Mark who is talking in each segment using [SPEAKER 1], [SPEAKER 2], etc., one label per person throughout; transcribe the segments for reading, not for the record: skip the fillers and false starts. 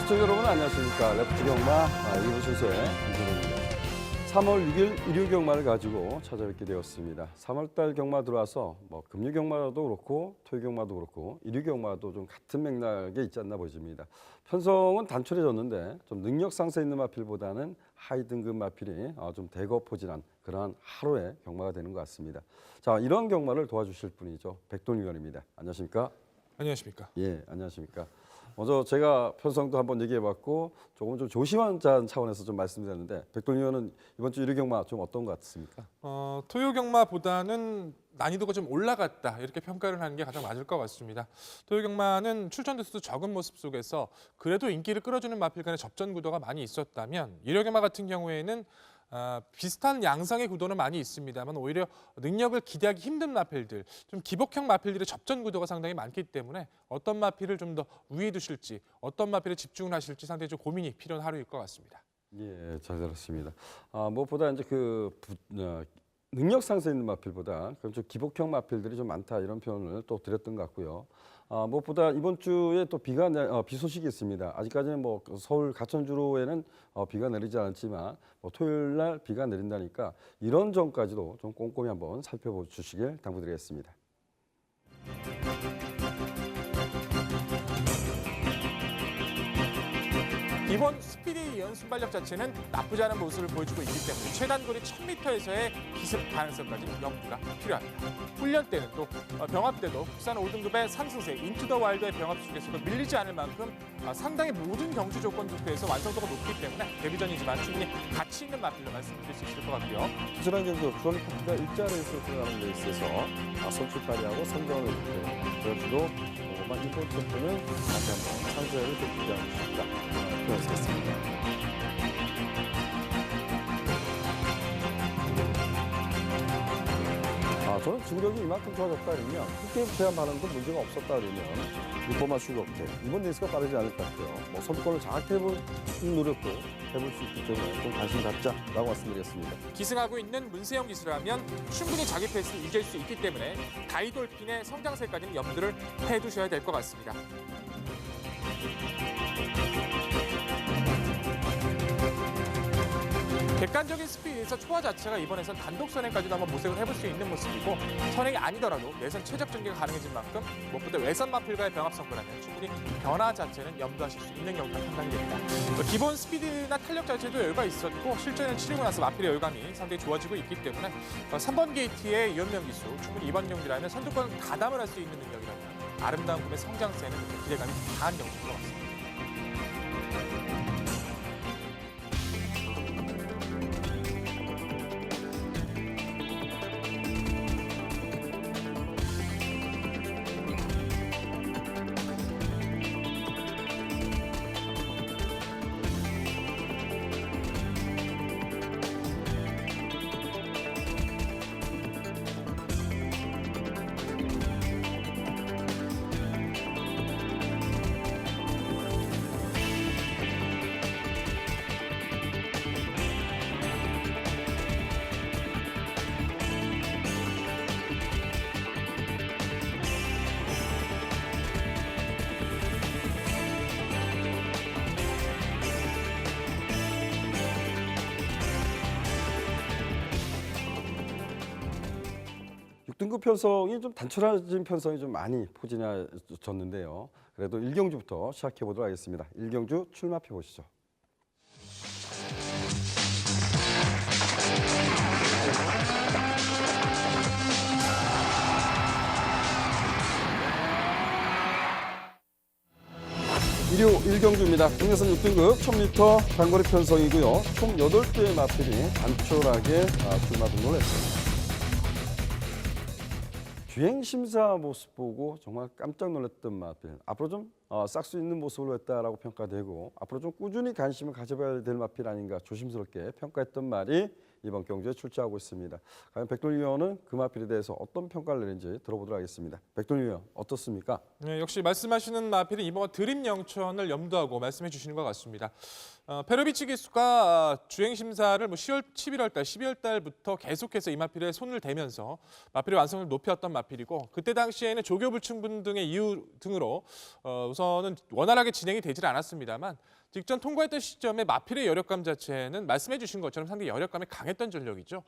[SPEAKER 1] 시청자 여러분 안녕하십니까. 레프트 경마 2부 순서의 김준호입니다. 3월 6일 일요 경마를 가지고 찾아뵙게 되었습니다. 3월달 경마 들어와서 금요 경마도 그렇고 토요 경마도 그렇고 일요 경마도 좀 같은 맥락에 있지 않나 보입니다. 편성은 단촐해졌는데 좀 능력 상세 있는 마필보다는 하위 등급 마필이 좀 대거포진한 그러한 하루의 경마가 되는 것 같습니다. 자, 이런 경마를 도와주실 분이죠. 백돈 위원입니다. 안녕하십니까?
[SPEAKER 2] 안녕하십니까?
[SPEAKER 1] 예, 안녕하십니까? 먼저 제가 편성도 한번 얘기해봤고 조금 좀 조심한 차원에서 좀 말씀드렸는데 백돈 의원은 이번 주 일요 경마 좀 어떤 것 같습니까?
[SPEAKER 2] 토요 경마보다는 난이도가 좀 올라갔다 이렇게 평가를 하는 게 가장 맞을 것 같습니다. 토요 경마는 출전 대수도 적은 모습 속에서 그래도 인기를 끌어주는 마필 간의 접전 구도가 많이 있었다면 일요 경마 같은 경우에는 비슷한 양상의 구도는 많이 있습니다만 오히려 능력을 기대하기 힘든 마필들, 좀 기복형 마필들의 접전 구도가 상당히 많기 때문에 어떤 마필을 좀 더 우위에 두실지, 어떤 마필에 집중을 하실지 상당히 좀 고민이 필요한 하루일 것 같습니다.
[SPEAKER 1] 예, 잘 들었습니다. 무엇보다 이제 능력 상세 있는 마필보다 그럼 좀 기복형 마필들이 좀 많다 이런 표현을 또 드렸던 것 같고요. 무엇보다 이번 주에 또 비 소식이 있습니다. 아직까지는 서울 가천주로에는 비가 내리지 않았지만 토요일 날 비가 내린다니까 이런 점까지도 좀 꼼꼼히 한번 살펴보시길 당부드리겠습니다.
[SPEAKER 2] 이번 스피디 연순발력 자체는 나쁘지 않은 모습을 보여주고 있기 때문에 최단거리 1000m에서의 기습 가능성까지 염두가 필요합니다. 훈련 때는 또 병합 때도 국산 5등급의 상승세 인투 더 와일드의 병합 속에서도 밀리지 않을 만큼 상당히 모든 경주 조건 투표에서 완성도가 높기 때문에 데뷔전이지만 충분히 가치 있는 마필로 말씀드릴 수 있을 것 같고요.
[SPEAKER 1] 지난 경기 주얼리 파트가 일자리에서 들어가는 레이스에서 선출 발휘하고 성장을 보여주고 이번 챔프는 다시 한번 상세를 좀 기대하고 싶다. 그렇습니다. 저는 주력이 이만큼 좋아졌다 그러면 크게 대한 반응도 문제가 없었다 그러면 유포마 슈거업체 이번 레이스가 빠르지 않을 것 같아요. 선두권을 장악해볼 노력도 해볼 수 있기 때문에 좀 관심 갖자라고 말씀드리겠습니다.
[SPEAKER 2] 기승하고 있는 문세영 기수라면 충분히 자기 페이스를 유지할 수 있기 때문에 다이돌핀의 성장세까지는 염두를 해두셔야 될 것 같습니다. 객관적인 스피드에서 초화 자체가 이번에선 단독 선행까지도 한번 모색을 해볼 수 있는 모습이고 선행이 아니더라도 내선 최적 전개가 가능해진 만큼 무엇보다 외선 마필과의 병합 성과라면 충분히 변화 자체는 염두하실 수 있는 경우가 판단이 됩니다. 기본 스피드나 탄력 자체도 여유가 있었고 실전을 치르고 나서 마필의 열감이 상당히 좋아지고 있기 때문에 3번 게이트의 이현명 기수 충분히 이번 경기라면 선두권 가담을 할 수 있는 능력이라면 아름다운 꿈의 성장세는 기대감이 강한 경기인 것 같습니다.
[SPEAKER 1] 등급 편성이 좀 단촐해진 편성이 좀 많이 포진해졌는데요. 그래도 1경주부터 시작해 보도록 하겠습니다. 1경주 출마표 보시죠. 일요 1경주입니다. 국내선 6등급 1000m 단거리 편성이고요. 총 8개의 마필이 단촐하게 출마 등록을 했습니다. 주행 심사 모습 보고 정말 깜짝 놀랐던 마필. 앞으로 좀 싹 수 있는 모습을 했다라고 평가되고 앞으로 좀 꾸준히 관심을 가져봐야 될 마필 아닌가 조심스럽게 평가했던 말이 이번 경주에 출제하고 있습니다. 과연 백돈 위원은 그 마필에 대해서 어떤 평가를 내는지 들어보도록 하겠습니다. 백돈 위원 어떻습니까?
[SPEAKER 2] 네, 역시 말씀하시는 마필은 이번 드림 영천을 염두하고 말씀해 주시는 것 같습니다. 페로비치 기수가 주행 심사를 11월 달, 12월 달부터 계속해서 이 마필에 손을 대면서 마필의 완성을 높였던 마필이고 그때 당시에는 조교 불충분 등의 이유 등으로 우선은 원활하게 진행이 되질 않았습니다만 직전 통과했던 시점에 마필의 여력감 자체는 말씀해 주신 것처럼 상당히 여력감이 강했던 전력이죠.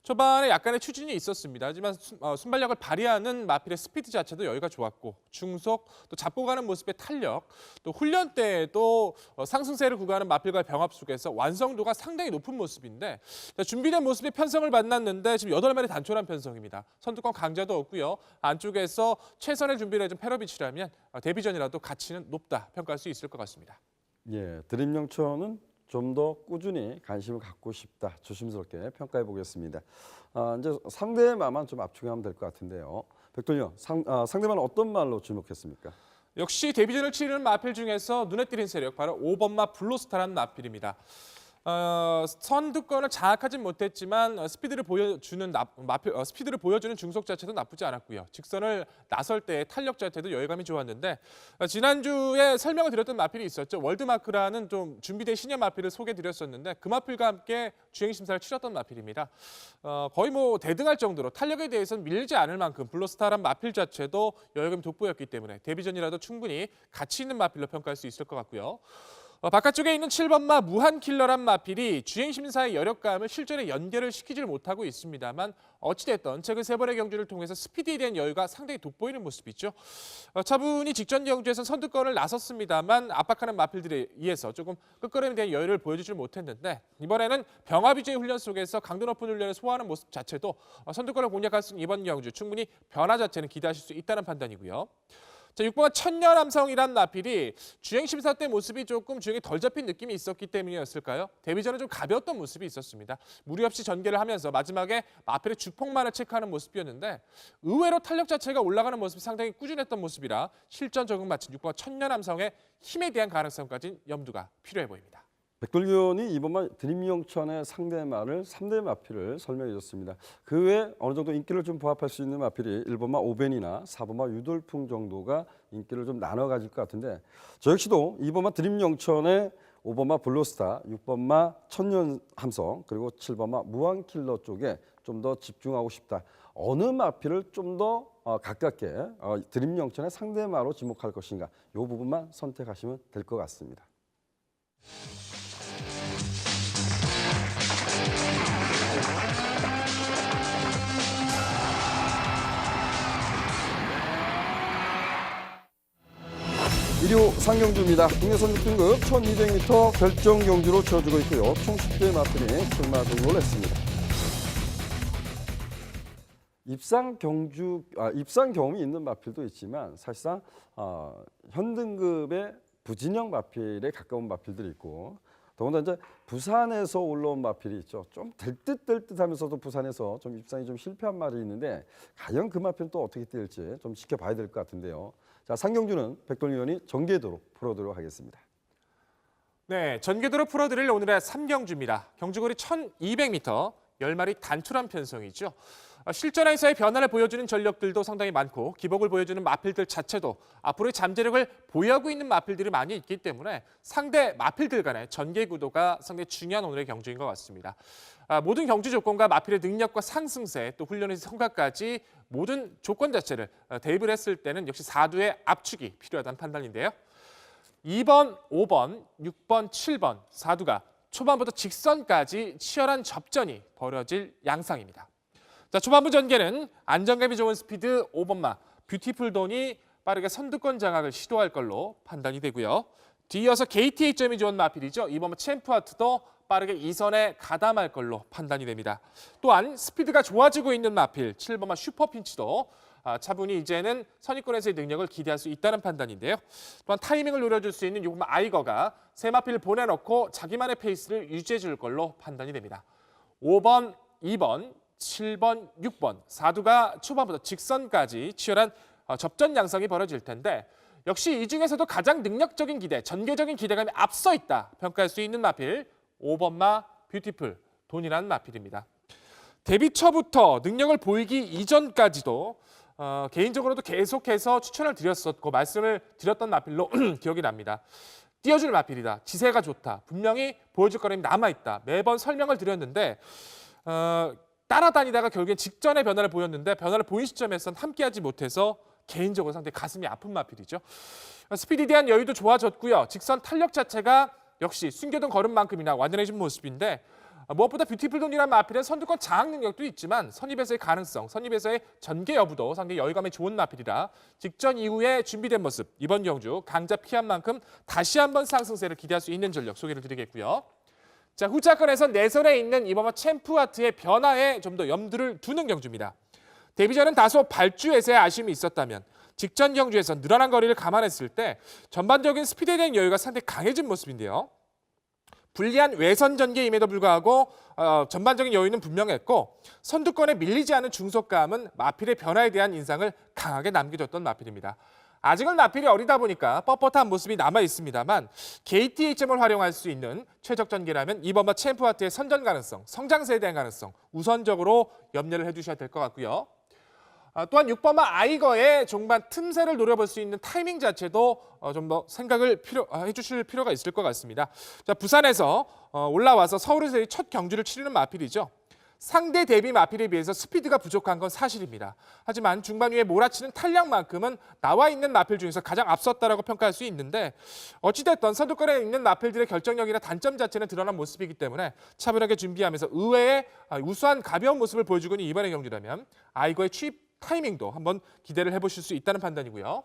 [SPEAKER 2] 초반에 약간의 추진이 있었습니다. 하지만 순발력을 발휘하는 마필의 스피드 자체도 여유가 좋았고 중속, 또 잡고 가는 모습의 탄력, 또 훈련 때에도 상승세를 구가하는 마필과의 병합 속에서 완성도가 상당히 높은 모습인데 준비된 모습의 편성을 만났는데 지금 8마리 단촐한 편성입니다. 선두권 강자도 없고요. 안쪽에서 최선의 준비를 해준 페로비치라면 데뷔전이라도 가치는 높다 평가할 수 있을 것 같습니다.
[SPEAKER 1] 예, 드림영천은 좀 더 꾸준히 관심을 갖고 싶다. 조심스럽게 평가해 보겠습니다. 이제 상대마만 좀 압축하면 될 것 같은데요. 백돌려, 상대마는 어떤 말로 주목했습니까?
[SPEAKER 2] 역시 데뷔전을 치르는 마필 중에서 눈에 띄는 세력 바로 5번마 블루스타라는 마필입니다. 선두권을 장악하진 못했지만 스피드를 보여주는 스피드를 보여주는 중속 자체도 나쁘지 않았고요. 직선을 나설 때 탄력 자체도 여유감이 좋았는데 지난주에 설명을 드렸던 마필이 있었죠. 월드마크라는 좀 준비된 신형 마필을 소개드렸었는데 그 마필과 함께 주행 심사를 치렀던 마필입니다. 거의 대등할 정도로 탄력에 대해서는 밀리지 않을 만큼 블루스타란 마필 자체도 여유감이 돋보였기 때문에 데뷔전이라도 충분히 가치 있는 마필로 평가할 수 있을 것 같고요. 바깥쪽에 있는 7번마 무한킬러란 마필이 주행심사의 여력감을 실전에 연결을 시키질 못하고 있습니다만 어찌됐든 최근 3번의 경주를 통해서 스피드에 대한 여유가 상당히 돋보이는 모습이죠. 차분히 직전 경주에서 선두권을 나섰습니다만 압박하는 마필들에 의해서 조금 끝걸음에 대한 여유를 보여주질 못했는데 이번에는 병합 위주의 훈련 속에서 강도 높은 훈련을 소화하는 모습 자체도 선두권을 공략할 수 있는 이번 경주 충분히 변화 자체는 기대하실 수 있다는 판단이고요. 자, 6번은 천년함성이란 마필이 주행 심사 때 모습이 조금 주행이 덜 잡힌 느낌이 있었기 때문이었을까요? 데뷔전은 좀 가벼웠던 모습이 있었습니다. 무리 없이 전개를 하면서 마지막에 마필의 주폭만을 체크하는 모습이었는데 의외로 탄력 자체가 올라가는 모습이 상당히 꾸준했던 모습이라 실전 적응 마친 6번 천년함성의 힘에 대한 가능성까지는 염두가 필요해 보입니다.
[SPEAKER 1] 백돌위원이 이번만 드림영천의 상대마를 3대 마필을 설명해 줬습니다. 그 외에 어느 정도 인기를 좀 부합할 수 있는 마필이 1번마 오벤이나 4번마 유돌풍 정도가 인기를 좀 나눠 가질 것 같은데 저 역시도 2번마 드림영천의 5번마 블루스타, 6번마 천년함성 그리고 7번마 무한킬러 쪽에 좀 더 집중하고 싶다. 어느 마필을 좀 더 가깝게 드림영천의 상대마로 지목할 것인가 이 부분만 선택하시면 될 것 같습니다. 일요 상경주입니다. 국내선 6등급 1200m 결정 경주로 치러지고 있고요. 총 10대 마필이 출마 등록을 했습니다. 입상 경험이 있는 마필도 있지만 사실상 현등급의 부진형 마필에 가까운 마필들이 있고 더군다나 이제 부산에서 올라온 마필이 있죠. 좀 될 듯 하면서도 부산에서 좀 입상이 좀 실패한 말이 있는데 과연 그 마필은 또 어떻게 뛸지 좀 지켜봐야 될 것 같은데요. 자, 상경주는 백돌 의원이 전개도로 풀어드리도록 하겠습니다.
[SPEAKER 2] 네, 전개도로 풀어드릴 오늘의 3경주입니다. 경주거리 1200m, 10마리 단출한 편성이죠. 실전에서의 변화를 보여주는 전력들도 상당히 많고 기복을 보여주는 마필들 자체도 앞으로의 잠재력을 보유하고 있는 마필들이 많이 있기 때문에 상대 마필들 간의 전개 구도가 상당히 중요한 오늘의 경주인 것 같습니다. 모든 경주 조건과 마필의 능력과 상승세 또 훈련의 성과까지 모든 조건 자체를 대입을 했을 때는 역시 4두의 압축이 필요하다는 판단인데요. 2번, 5번, 6번, 7번 4두가 초반부터 직선까지 치열한 접전이 벌어질 양상입니다. 자, 초반부 전개는 안정감이 좋은 스피드 5번마 뷰티풀돈이 빠르게 선두권 장악을 시도할 걸로 판단이 되고요. 뒤이어서 KTH점이 좋은 마필이죠. 2번마 챔프하트도 빠르게 2선에 가담할 걸로 판단이 됩니다. 또한 스피드가 좋아지고 있는 마필 7번마 슈퍼핀치도 차분히 이제는 선입권에서의 능력을 기대할 수 있다는 판단인데요. 또한 타이밍을 노려줄 수 있는 6번마 아이거가 세 마필을 보내놓고 자기만의 페이스를 유지해 줄 걸로 판단이 됩니다. 5번, 2번, 7번, 6번 4두가 초반부터 직선까지 치열한 접전 양상이 벌어질 텐데 역시 이 중에서도 가장 능력적인 기대, 전개적인 기대감이 앞서 있다 평가할 수 있는 마필 5번마 뷰티풀 돈이라는 마필입니다. 데뷔 초부터 능력을 보이기 이전까지도 개인적으로도 계속해서 추천을 드렸었고 말씀을 드렸던 마필로 기억이 납니다. 띄워줄 마필이다. 지세가 좋다. 분명히 보여줄 거림이 남아있다. 매번 설명을 드렸는데 따라다니다가 결국엔 직전에 변화를 보였는데 변화를 보인 시점에선 함께하지 못해서 개인적으로 상당히 가슴이 아픈 마필이죠. 스피드에 대한 여유도 좋아졌고요. 직선 탄력 자체가 역시 숨겨둔 걸음만큼이나 완전해진 모습인데 무엇보다 뷰티풀돈이라는 마필은 선두권 장악 능력도 있지만 선입에서의 가능성, 선입에서의 전개 여부도 상당히 여유감이 좋은 마필이라 직전 이후에 준비된 모습, 이번 경주 강자 피한 만큼 다시 한번 상승세를 기대할 수 있는 전력 소개를 드리겠고요. 자, 후차권에서 내선에 있는 이번화 챔프아트의 변화에 좀 더 염두를 두는 경주입니다. 데뷔전은 다소 발주에서의 아쉬움이 있었다면 직전 경주에서 늘어난 거리를 감안했을 때 전반적인 스피드에 대한 여유가 상당히 강해진 모습인데요. 불리한 외선 전개임에도 불구하고 전반적인 여유는 분명했고 선두권에 밀리지 않은 중속감은 마필의 변화에 대한 인상을 강하게 남겨줬던 마필입니다. 아직은 마필이 어리다 보니까 뻣뻣한 모습이 남아 있습니다만 KTHM을 활용할 수 있는 최적 전개라면 이번마 챔프아트의 선전 가능성, 성장세에 대한 가능성 우선적으로 염려를 해주셔야 될 것 같고요. 또한 6번마 아이거의 종반 틈새를 노려볼 수 있는 타이밍 자체도 좀 더 생각을 해주실 필요가 있을 것 같습니다. 자, 부산에서 올라와서 서울에서의 첫 경주를 치르는 마필이죠. 상대 대비 마필에 비해서 스피드가 부족한 건 사실입니다. 하지만 중반 위에 몰아치는 탄력만큼은 나와 있는 마필 중에서 가장 앞섰다라고 평가할 수 있는데 어찌됐든 선두권에 있는 마필들의 결정력이나 단점 자체는 드러난 모습이기 때문에 차분하게 준비하면서 의외의 우수한 가벼운 모습을 보여주고 있는 이번의 경주라면 아이거의 취입 타이밍도 한번 기대를 해보실 수 있다는 판단이고요.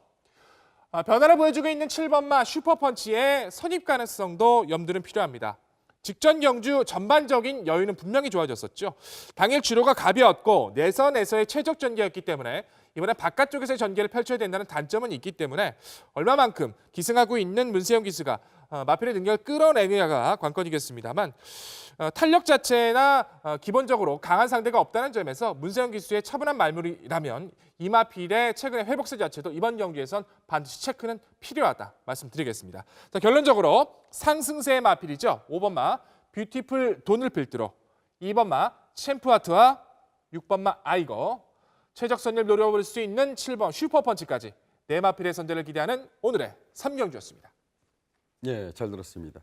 [SPEAKER 2] 변화를 보여주고 있는 7번마 슈퍼펀치의 선입 가능성도 염두는 필요합니다. 직전 경주 전반적인 여유는 분명히 좋아졌었죠. 당일 주로가 가벼웠고 내선에서의 최적 전개였기 때문에 이번에 바깥쪽에서의 전개를 펼쳐야 된다는 단점은 있기 때문에 얼마만큼 기승하고 있는 문세영 기수가 마필의 능력을 끌어내느냐가 관건이겠습니다만 탄력 자체나 기본적으로 강한 상대가 없다는 점에서 문세영 기수의 차분한 말물이라면 이 마필의 최근의 회복세 자체도 이번 경기에선 반드시 체크는 필요하다 말씀드리겠습니다. 자, 결론적으로 상승세의 마필이죠. 5번마 뷰티풀 돈을 필두로 2번마 챔프아트와 6번마 아이거 최적 선을 노려볼 수 있는 7번 슈퍼펀치까지 네 마필의 선제를 기대하는 오늘의 3경주였습니다.
[SPEAKER 1] 예, 잘 들었습니다.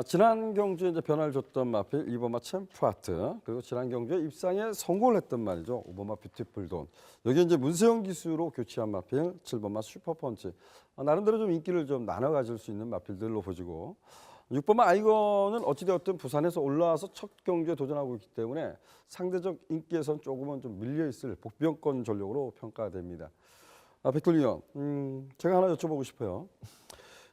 [SPEAKER 1] 지난 경주에 이제 변화를 줬던 마필 2번마 챔프아트 그리고 지난 경주에 입상에 성공을 했던 말이죠. 5번마 뷰티풀돈 여기 이제 문세영 기수로 교체한 마필 7번마 슈퍼펀치 나름대로 좀 인기를 좀 나눠 가질 수 있는 마필들로 보시고 6번마 아이거는 어찌되었든 부산에서 올라와서 첫 경주에 도전하고 있기 때문에 상대적 인기에선 조금은 좀 밀려 있을 복병권 전력으로 평가됩니다. 백돌리원 제가 하나 여쭤보고 싶어요.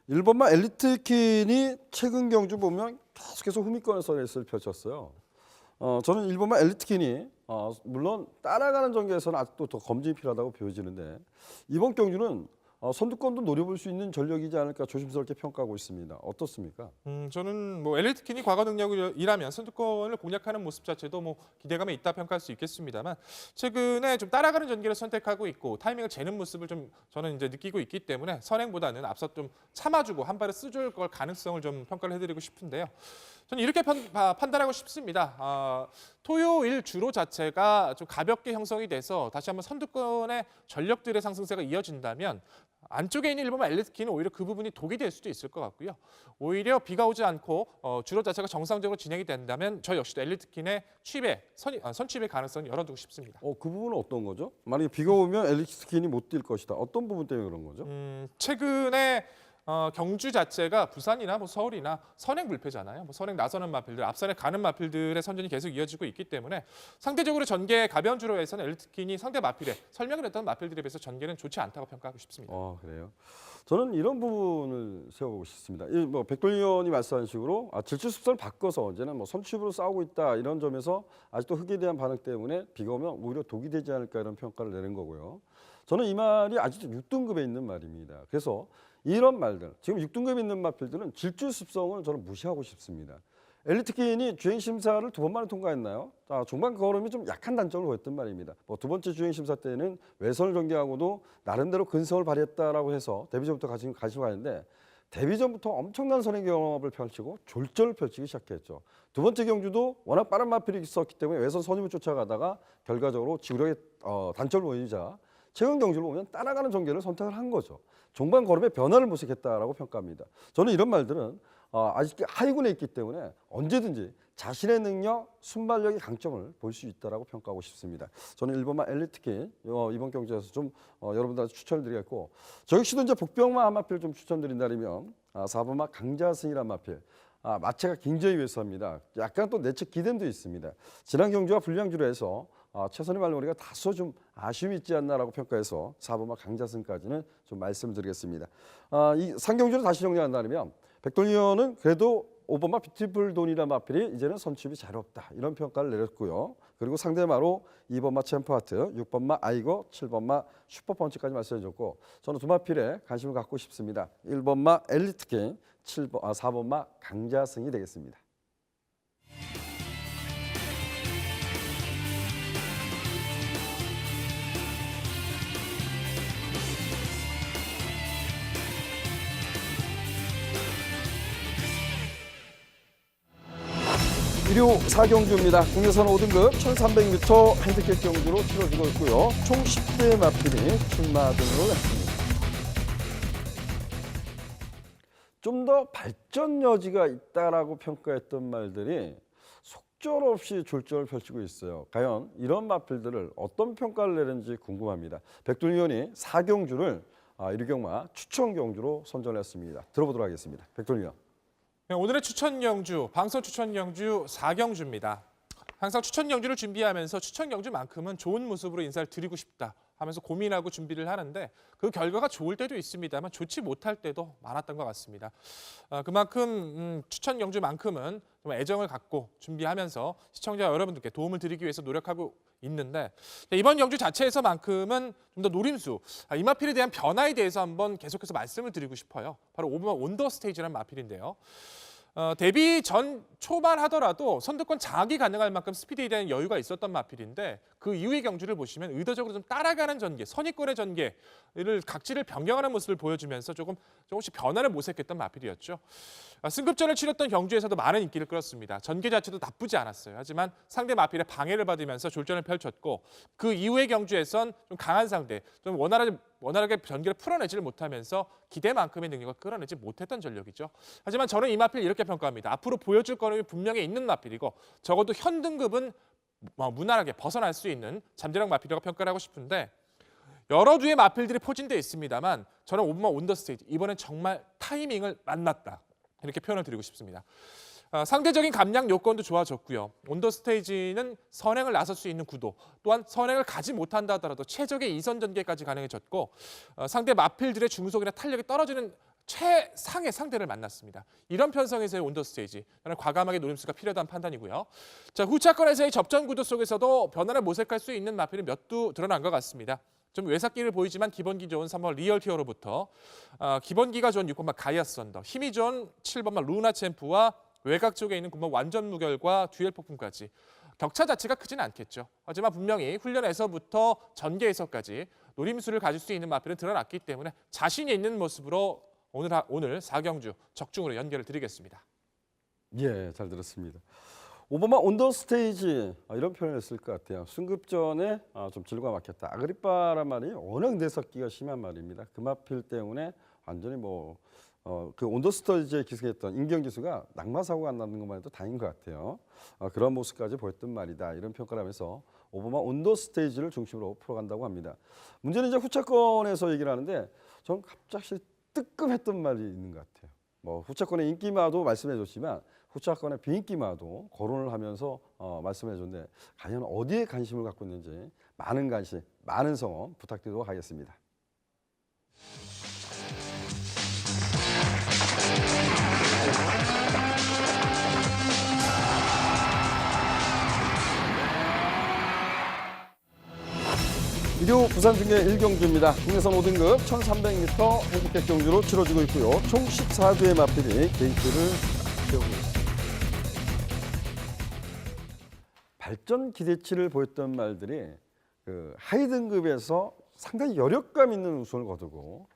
[SPEAKER 1] 1번마 엘리트킨이 최근 경주 보면 계속해서 후미권에서 레이스를 펼쳤어요. 저는 1번마 엘리트킨이 물론 따라가는 전개에서는 아직도 더 검증이 필요하다고 보여지는데 이번 경주는 선두권도 노려볼 수 있는 전력이지 않을까 조심스럽게 평가하고 있습니다. 어떻습니까?
[SPEAKER 2] 저는 뭐 엘리트킨이 과거 능력이라면 선두권을 공략하는 모습 자체도 뭐 기대감이 있다 평가할 수 있겠습니다만 최근에 좀 따라가는 전개를 선택하고 있고 타이밍을 재는 모습을 좀 저는 이제 느끼고 있기 때문에 선행보다는 앞서 좀 참아주고 한 발을 쓰줄 걸 가능성을 좀 평가를 해드리고 싶은데요. 저는 이렇게 판단하고 싶습니다. 토요일 주로 자체가 좀 가볍게 형성이 돼서 다시 한번 선두권의 전력들의 상승세가 이어진다면 안쪽에 있는 1번마 엘리트킨은 오히려 그 부분이 독이 될 수도 있을 것 같고요. 오히려 비가 오지 않고 주로 자체가 정상적으로 진행이 된다면 저 역시도 엘리트킨의 선취입의 가능성을 열어두고 싶습니다.
[SPEAKER 1] 그 부분은 어떤 거죠? 만약에 비가 오면 엘리트킨이 못 뛸 것이다. 어떤 부분 때문에 그런 거죠?
[SPEAKER 2] 최근에 경주 자체가 부산이나 뭐 서울이나 선행 불패잖아요. 뭐 선행 나서는 마필들, 앞선에 가는 마필들의 선전이 계속 이어지고 있기 때문에 상대적으로 전개 가벼운 주로에서는 엘리트킨이 상대 마필에 설명을 했던 마필들에 비해서 전개는 좋지 않다고 평가하고 싶습니다.
[SPEAKER 1] 그래요. 저는 이런 부분을 세워보고 싶습니다. 뭐 백돌위원이 말씀하신 식으로 질주습성을 바꿔서 이제는 뭐 선취입으로 싸우고 있다 이런 점에서 아직도 흙에 대한 반응 때문에 비가 오면 오히려 독이 되지 않을까 이런 평가를 내는 거고요. 저는 이 말이 아직도 6등급에 있는 말입니다. 그래서 이런 말들, 지금 6등급에 있는 마필들은 질주습성을 저는 무시하고 싶습니다. 엘리트킨이 주행심사를 2번만에 통과했나요? 종반 걸음이 좀 약한 단점을 보였던 말입니다. 두 번째 주행심사 때는 외선을 전개하고도 나름대로 근성을 발휘했다라고 해서 데뷔전부터 가지고 가는데 데뷔전부터 엄청난 선행 경험을 펼치고 졸전을 펼치기 시작했죠. 두 번째 경주도 워낙 빠른 마필이 있었기 때문에 외선 선임을 쫓아가다가 결과적으로 지구력의 단점을 보이자 최근 경주를 보면 따라가는 전개를 선택을 한 거죠. 종반 걸음에 변화를 모색했다라고 평가합니다. 저는 이런 말들은 아직 하위군에 있기 때문에 언제든지 자신의 능력, 순발력의 강점을 볼 수 있다라고 평가하고 싶습니다. 저는 1번마 엘리트키 이번 경주에서 좀 여러분들한테 추천을 드리겠고, 저 역시도 이제 복병마 한 마필 좀 추천드린다면 4번마 강자승이란 마필. 마체가 굉장히 왜소합니다. 약간 또 내적 기댐도 있습니다. 지난 경주와 불량주로 해서 최선의 말머리가 다소 좀 아쉬움이 있지 않나라고 평가해서 4번마 강자승까지는 좀 말씀드리겠습니다. 이 상경주를 다시 정리한다면 백돌리언은 그래도 5번마 뷰티풀 돈이라는 마필이 이제는 선취입이 잘 없다, 이런 평가를 내렸고요. 그리고 상대마로 2번마 챔프하트, 6번마 아이거, 7번마 슈퍼펀치까지 말씀해줬고, 저는 두 마필에 관심을 갖고 싶습니다. 1번마 엘리트킹, 4번마 강자승이 되겠습니다. 일요 4경주입니다. 국내선 5등급 1300m 핸디캡 경주로 치러지고 있고요. 총 10대의 마필이 출마 등을 했습니다. 좀 더 발전 여지가 있다라고 평가했던 말들이 속절없이 졸전을 펼치고 있어요. 과연 이런 마필들을 어떤 평가를 내는지 궁금합니다. 백돌리언이 4경주를 1경마 추천 경주로 선정했습니다. 들어보도록 하겠습니다. 백돌리언.
[SPEAKER 2] 오늘의 추천 경주, 방송 추천 경주 4경주입니다. 항상 추천 경주를 준비하면서 추천 경주만큼은 좋은 모습으로 인사를 드리고 싶다 하면서 고민하고 준비를 하는데, 그 결과가 좋을 때도 있습니다만 좋지 못할 때도 많았던 것 같습니다. 그만큼 추천 경주만큼은 좀 애정을 갖고 준비하면서 시청자 여러분들께 도움을 드리기 위해서 노력하고 있는데, 이번 경주 자체에서만큼은 좀 더 노림수, 이 마필에 대한 변화에 대해서 한번 계속해서 말씀을 드리고 싶어요. 바로 5번 온더 스테이지라는 마필인데요. 데뷔 전 초반 하더라도 선두권 장악이 가능할 만큼 스피드에 대한 여유가 있었던 마필인데, 그 이후의 경주를 보시면 의도적으로 좀 따라가는 전개, 선입권의 전개를 각지를 변경하는 모습을 보여주면서 조금씩 변화를 모색했던 마필이었죠. 승급전을 치렀던 경주에서도 많은 인기를 끌었습니다. 전개 자체도 나쁘지 않았어요. 하지만 상대 마필의 방해를 받으면서 졸전을 펼쳤고, 그 이후의 경주에선 좀 강한 상대, 좀 원활하게 전개를 풀어내지를 못하면서 기대만큼의 능력을 끌어내지 못했던 전력이죠. 하지만 저는 이 마필 이렇게 평가합니다. 앞으로 보여줄 거는 분명히 있는 마필이고, 적어도 현 등급은 무난하게 벗어날 수 있는 잠재력 마필이라고 평가를 하고 싶은데, 여러 주의 마필들이 포진되어 있습니다만 저는 5번마 온더스테이지, 이번엔 정말 타이밍을 만났다, 이렇게 표현을 드리고 싶습니다. 상대적인 감량 요건도 좋아졌고요. 온더스테이지는 선행을 나설 수 있는 구도, 또한 선행을 가지 못한다 하더라도 최적의 이선 전개까지 가능해졌고, 상대 마필들의 중속이나 탄력이 떨어지는 최상의 상대를 만났습니다. 이런 편성에서의 온더스테이지, 저는 과감하게 노림수가 필요하다는 판단이고요. 자, 후차권에서의 접전 구도 속에서도 변화를 모색할 수 있는 마필이 몇 두 드러난 것 같습니다. 좀 외삭기를 보이지만 기본기 좋은 3번 리얼티어로부터, 기본기가 좋은 6번마 가이아 썬더, 힘이 좋은 7번마 루나 챔프와 외곽 쪽에 있는 9번 완전 무결과 듀엘 폭풍까지 격차 자체가 크지는 않겠죠. 하지만 분명히 훈련에서부터 전개에서까지 노림수를 가질 수 있는 마필은 드러났기 때문에 자신이 있는 모습으로 오늘 4경주 적중으로 연결을 드리겠습니다.
[SPEAKER 1] 예, 잘 들었습니다. 5번마 온더스테이지, 이런 표현을 했을 것 같아요. 승급전에 좀 질과 막혔다. 아그리빠란 말이 워낙 내석기가 심한 말입니다. 그 마필 때문에 완전히 그 온더스테이지에 기승했던 임경기수가 낙마사고가 안 나는 것만 해도 다행인 것 같아요. 그런 모습까지 보였던 말이다, 이런 평가를 하면서 5번마 온더스테이지를 중심으로 풀어간다고 합니다. 문제는 이제 후차권에서 얘기를 하는데, 저는 갑자기 뜨끔했던 말이 있는 것 같아요. 후차권의 인기마도 말씀해줬지만 후차권의 비인기마도 거론을 하면서 말씀해줬는데, 과연 어디에 관심을 갖고 있는지 많은 관심, 많은 성원 부탁드리도록 하겠습니다. 일요 부산 중계 1경주입니다. 국내선 5등급 1300m 핸디캡 경주로 치러지고 있고요. 총 14두의 마필이 게이트를 세우고 있습니다. 발전 기대치를 보였던 말들이 그 하위 등급에서 상당히 여력감 있는 우승을 거두고,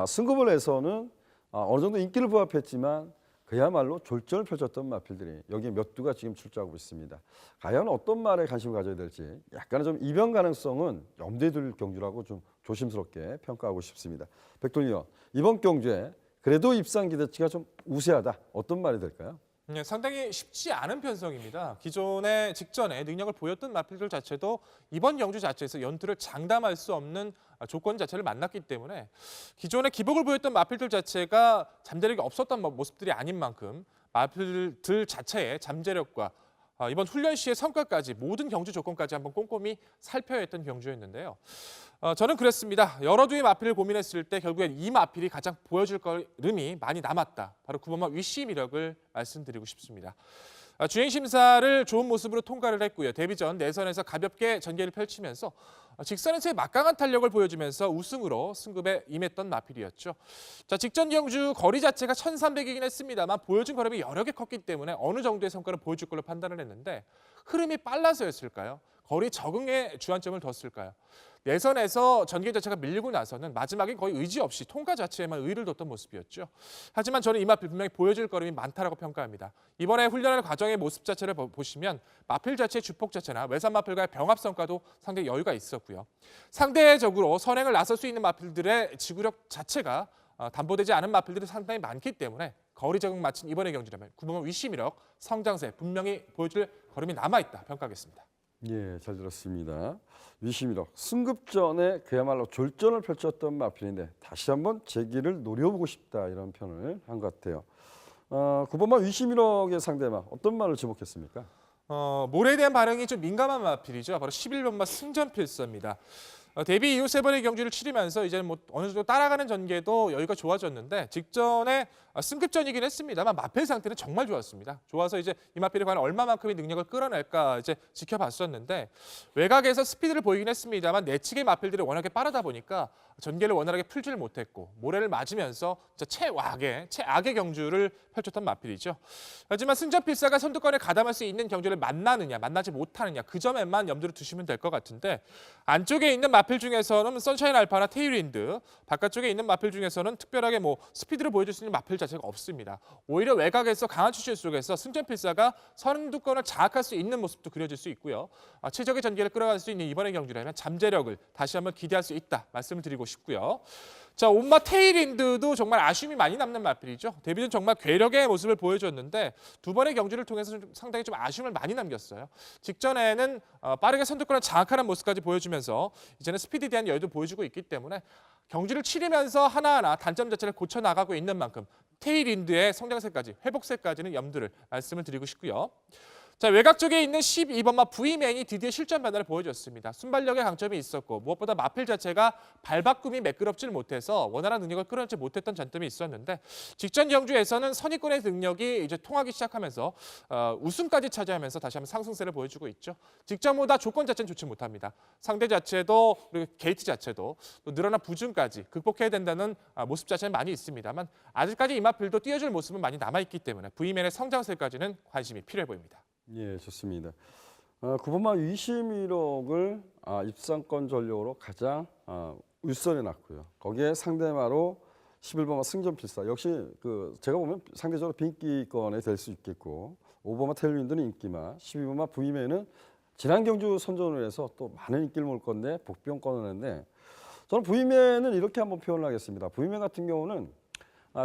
[SPEAKER 1] 승급을 해서는 어느 정도 인기를 부합했지만 그야말로 졸전을 펼쳤던 마필들이 여기 몇 두가 지금 출조하고 있습니다. 과연 어떤 말에 관심을 가져야 될지 약간의 좀 이변 가능성은 염두에 둘 경주라고 좀 조심스럽게 평가하고 싶습니다. 백돌 의원, 이번 경주에 그래도 입상 기대치가 좀 우세하다. 어떤 말이 될까요?
[SPEAKER 2] 네, 상당히 쉽지 않은 편성입니다. 기존에 직전에 능력을 보였던 마필들 자체도 이번 경주 자체에서 연투를 장담할 수 없는 조건 자체를 만났기 때문에 기존에 기복을 보였던 마필들 자체가 잠재력이 없었던 모습들이 아닌 만큼 마필들 자체의 잠재력과 이번 훈련 시의 성과까지 모든 경주 조건까지 한번 꼼꼼히 살펴야 했던 경주였는데요. 저는 그랬습니다. 여러 주의 마필을 고민했을 때 결국엔 이 마필이 가장 보여줄 걸음이 많이 남았다. 바로 9번마 위시미력을 말씀드리고 싶습니다. 주행 심사를 좋은 모습으로 통과를 했고요. 데뷔 전 내선에서 가볍게 전개를 펼치면서 직선에서의 막강한 탄력을 보여주면서 우승으로 승급에 임했던 마필이었죠. 자, 직전 경주 거리 자체가 1300이긴 했습니다만 보여준 걸음이 여러 개 컸기 때문에 어느 정도의 성과를 보여줄 걸로 판단을 했는데 흐름이 빨라서였을까요? 거리 적응에 주안점을 뒀을까요? 내선에서 전개 자체가 밀리고 나서는 마지막에 거의 의지 없이 통과 자체에만 의의를 뒀던 모습이었죠. 하지만 저는 이 마필 분명히 보여줄 걸음이 많다라고 평가합니다. 이번에 훈련하는 과정의 모습 자체를 보시면 마필 자체의 주폭 자체나 외산 마필과의 병합 성과도 상당히 여유가 있었고요. 상대적으로 선행을 나설 수 있는 마필들의 지구력 자체가 담보되지 않은 마필들이 상당히 많기 때문에 거리 적응 마친 이번의 경주라면 9번마 위시미력, 성장세 분명히 보여줄 걸음이 남아있다 평가하겠습니다.
[SPEAKER 1] 예, 잘 들었습니다. 위시미력 승급전에 그야말로 졸전을 펼쳤던 마필인데 다시 한번 재기를 노려보고 싶다 이런 표현을 한 것 같아요. 9번마 위시미력의 상대마 어떤 말을 지목했습니까?
[SPEAKER 2] 모래에 대한 반응이 좀 민감한 마필이죠. 바로 11번마 승전필서입니다. 데뷔 이후 세 번의 경주를 치르면서 이제는 뭐 어느 정도 따라가는 전개도 여유가 좋아졌는데 직전에 승급전이긴 했습니다만 마필 상태는 정말 좋았습니다. 좋아서 이제 이 마필이 과연 얼마만큼의 능력을 끌어낼까 이제 지켜봤었는데 외곽에서 스피드를 보이긴 했습니다만 내측의 마필들이 워낙에 빠르다 보니까 전개를 원활하게 풀지를 못했고 모래를 맞으면서 최악의 경주를 펼쳤던 마필이죠. 하지만 승전필사가 선두권에 가담할 수 있는 경주를 만나느냐 만나지 못하느냐 그 점에만 염두를 두시면 될 것 같은데 안쪽에 있는 마필 중에서는 선샤인 알파나 테일윈드, 바깥쪽에 있는 마필 중에서는 특별하게 뭐 스피드를 보여줄 수 있는 마필 자체가 없습니다. 오히려 외곽에서 강한 추실 속에서 승전필사가 선두권을 장악할 수 있는 모습도 그려질 수 있고요. 최적의 전개를 끌어갈 수 있는 이번의 경주라면 잠재력을 다시 한번 기대할 수 있다 말씀을 드리고 싶고요. 자, 온마 테일윈드도 정말 아쉬움이 많이 남는 마필이죠. 데뷔는 정말 괴력의 모습을 보여줬는데 두 번의 경주를 통해서 상당히 좀 아쉬움을 많이 남겼어요. 직전에는 빠르게 선두권을 장악하는 모습까지 보여주면서 이제는 스피드에 대한 여유도 보여주고 있기 때문에 경주를 치르면서 하나하나 단점 자체를 고쳐나가고 있는 만큼 테일윈드의 성장세까지, 회복세까지는 염두를 말씀을 드리고 싶고요. 자, 외곽 쪽에 있는 12번마 V맨이 드디어 실전 변화를 보여줬습니다. 순발력의 강점이 있었고 무엇보다 마필 자체가 발바꿈이 매끄럽질 못해서 원활한 능력을 끌어내지 못했던 장점이 있었는데 직전 경주에서는 선입권의 능력이 이제 통하기 시작하면서 우승까지 차지하면서 다시 한번 상승세를 보여주고 있죠. 직전보다 조건 자체는 좋지 못합니다. 상대 자체도 그리고 게이트 자체도 또 늘어난 부진까지 극복해야 된다는 모습 자체는 많이 있습니다만 아직까지 이 마필도 뛰어줄 모습은 많이 남아있기 때문에 V맨의 성장세까지는 관심이 필요해 보입니다.
[SPEAKER 1] 예, 좋습니다. 9번마 위시미력을 입상권 전력으로 가장 윗선에 놨고요. 거기에 상대마로 11번마 승전필사 역시 제가 보면 상대적으로 빈기권에 될 수 있겠고 5번마 테일윈드는 인기마, 12번마 V맨은 지난 경주 선전을 해서 또 많은 인기를 몰 건데 복병권을 했는데 저는 V맨은 이렇게 한번 표현을 하겠습니다. V맨 같은 경우는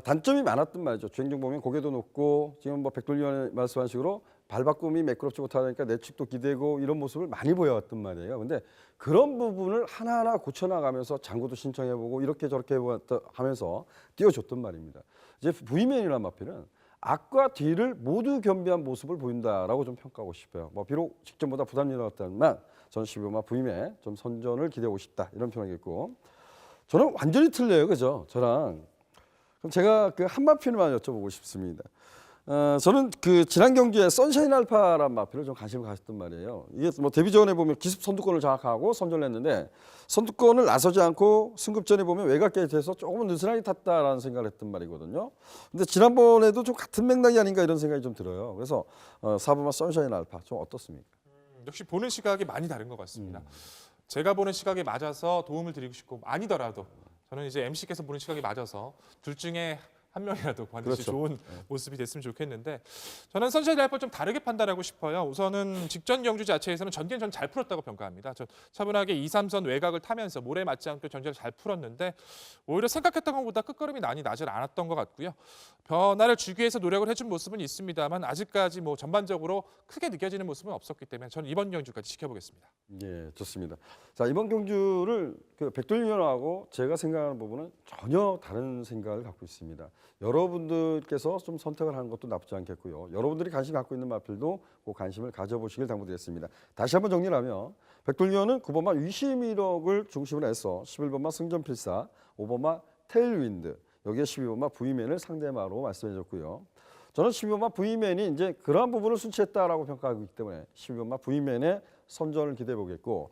[SPEAKER 1] 단점이 많았던 말이죠. 주행중 보면 고개도 높고 지금 뭐 백돌 의원이 말씀한 식으로 발바꿈이 매끄럽지 못하니까 내측도 기대고 이런 모습을 많이 보여왔단 말이에요. 근데 그런 부분을 하나하나 고쳐나가면서 장구도 신청해보고 이렇게 저렇게 하면서 띄워줬단 말입니다. 이제 V맨이란 마필은 앞과 뒤를 모두 겸비한 모습을 보인다라고 좀 평가하고 싶어요. 뭐 비록 직전보다 부담이 나왔다만 저는 12번마 V맨 좀 선전을 기대하고 싶다 이런 표현이겠고 저는 완전히 틀려요, 그죠? 저랑 그럼 제가 한 마필만 여쭤보고 싶습니다. 저는 지난 경주에 선샤인 알파란 마필을 좀 관심을 가졌단 말이에요. 이게 뭐 데뷔 전에 보면 기습 선두권을 장악하고 선전을 했는데 선두권을 나서지 않고 승급전에 보면 외곽 게이트에서 조금 느슨하게 탔다라는 생각을 했단 말이거든요. 근데 지난번에도 좀 같은 맥락이 아닌가 이런 생각이 좀 들어요. 그래서 4번마 선샤인 알파 좀 어떻습니까?
[SPEAKER 2] 역시 보는 시각이 많이 다른 것 같습니다. 제가 보는 시각에 맞아서 도움을 드리고 싶고 아니더라도 저는 이제 MC께서 보는 시각이 맞아서 둘 중에 한 명이라도 반드시
[SPEAKER 1] 그렇죠.
[SPEAKER 2] 좋은 모습이 됐으면 좋겠는데 저는 선수의 라이프를 좀 다르게 판단하고 싶어요. 우선은 직전 경주 자체에서는 전개는 전 잘 풀었다고 평가합니다. 저 차분하게 2, 3선 외곽을 타면서 모래 맞지 않게 전개를 잘 풀었는데 오히려 생각했던 것보다 끝걸음이 나질 않았던 것 같고요. 변화를 주기 위해서 노력을 해준 모습은 있습니다만 아직까지 뭐 전반적으로 크게 느껴지는 모습은 없었기 때문에 저는 이번 경주까지 지켜보겠습니다.
[SPEAKER 1] 예, 좋습니다. 자, 이번 경주를 그 백돌위원하고 제가 생각하는 부분은 전혀 다른 생각을 갖고 있습니다. 여러분들께서 좀 선택을 하는 것도 나쁘지 않겠고요. 여러분들이 관심 갖고 있는 마필도 그 관심을 가져보시길 당부드리겠습니다. 다시 한번 정리를 하면 백돌위원은 9번마 위시미력을 중심으로 해서 11번마 승전필사, 5번마 테일윈드, 여기에 12번마 부이맨을 상대마로 말씀해 줬고요. 저는 12번마 부이맨이 이제 그러한 부분을 순치했다라고 평가하고 있기 때문에 12번마 부이맨의 선전을 기대해 보겠고,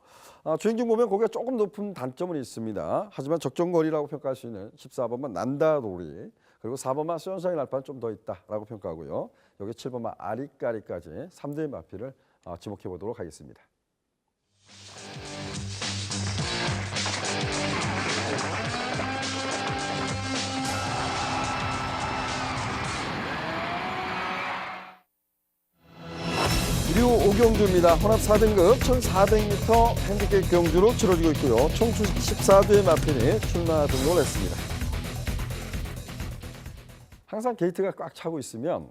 [SPEAKER 1] 주행중 보면 거기가 조금 높은 단점은 있습니다. 하지만 적정거리라고 평가할 수 있는 14번마 난다돌이, 그리고 4번마 선샤인 알파는 좀 더 있다라고 평가하고요. 여기 7번마 아리까리까지 3대의 마필을 지목해 보도록 하겠습니다. 그리고 5경주입니다. 혼합 4등급 1400m 핸디캡 경주로 치러지고 있고요. 총 14대의 마필이 출마 등록을 했습니다. 항상 게이트가 꽉 차고 있으면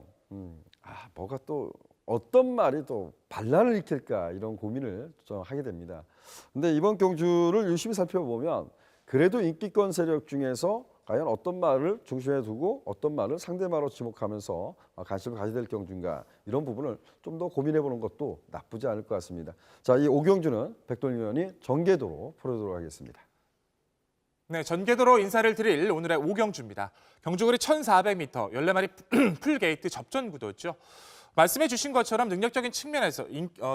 [SPEAKER 1] 뭐가 또 어떤 말이 또 반란을 일으킬까 이런 고민을 좀 하게 됩니다. 근데 이번 경주를 유심히 살펴보면 그래도 인기권 세력 중에서 과연 어떤 말을 중심에 두고 어떤 말을 상대말로 지목하면서 관심을 가져야 될 경주인가 이런 부분을 좀 더 고민해 보는 것도 나쁘지 않을 것 같습니다. 자, 이 5경주는 백돌위원이 전개도로 풀어도록 하겠습니다.
[SPEAKER 2] 네, 전개도로 인사를 드릴 오늘의 5경주입니다. 경주거리 1400m, 14마리 풀게이트 접전 구도였죠. 말씀해 주신 것처럼 능력적인 측면에서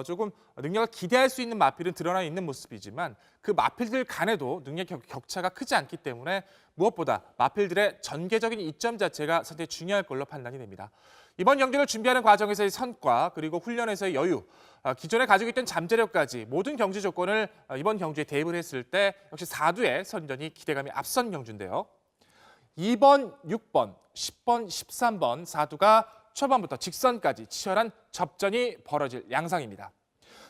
[SPEAKER 2] 조금 능력을 기대할 수 있는 마필은 드러나 있는 모습이지만 그 마필들 간에도 능력 격차가 크지 않기 때문에 무엇보다 마필들의 전개적인 이점 자체가 상당히 중요할 걸로 판단이 됩니다. 이번 경기를 준비하는 과정에서의 성과 그리고 훈련에서의 여유, 기존에 가지고 있던 잠재력까지 모든 경지 조건을 이번 경주에 대입을 했을 때 역시 4두의 선전이 기대감이 앞선 경주인데요. 2번, 6번, 10번, 13번 4두가 초반부터 직선까지 치열한 접전이 벌어질 양상입니다.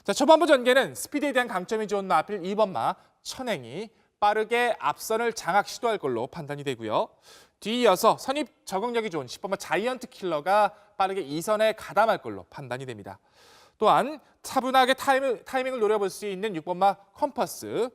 [SPEAKER 2] 자, 초반부 전개는 스피드에 대한 강점이 좋은 마필 2번마 천행이 빠르게 앞선을 장악 시도할 걸로 판단이 되고요. 뒤이어서 선입 적응력이 좋은 10번마 자이언트 킬러가 빠르게 2선에 가담할 걸로 판단이 됩니다. 또한 차분하게 타이밍을 노려볼 수 있는 6번마 컴퍼스,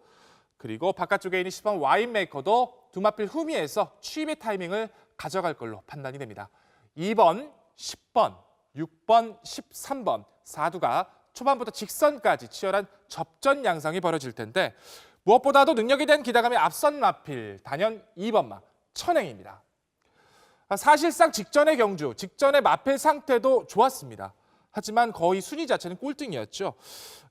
[SPEAKER 2] 그리고 바깥쪽에 있는 10번 와인메이커도 두 마필 후미에서 취입의 타이밍을 가져갈 걸로 판단이 됩니다. 2번, 10번, 6번, 13번 4두가 초반부터 직선까지 치열한 접전 양상이 벌어질 텐데 무엇보다도 능력에 대한 기대감이 앞선 마필 단연 2번마 천행입니다. 사실상 직전의 경주, 직전의 마필 상태도 좋았습니다. 하지만 거의 순위 자체는 꼴등이었죠.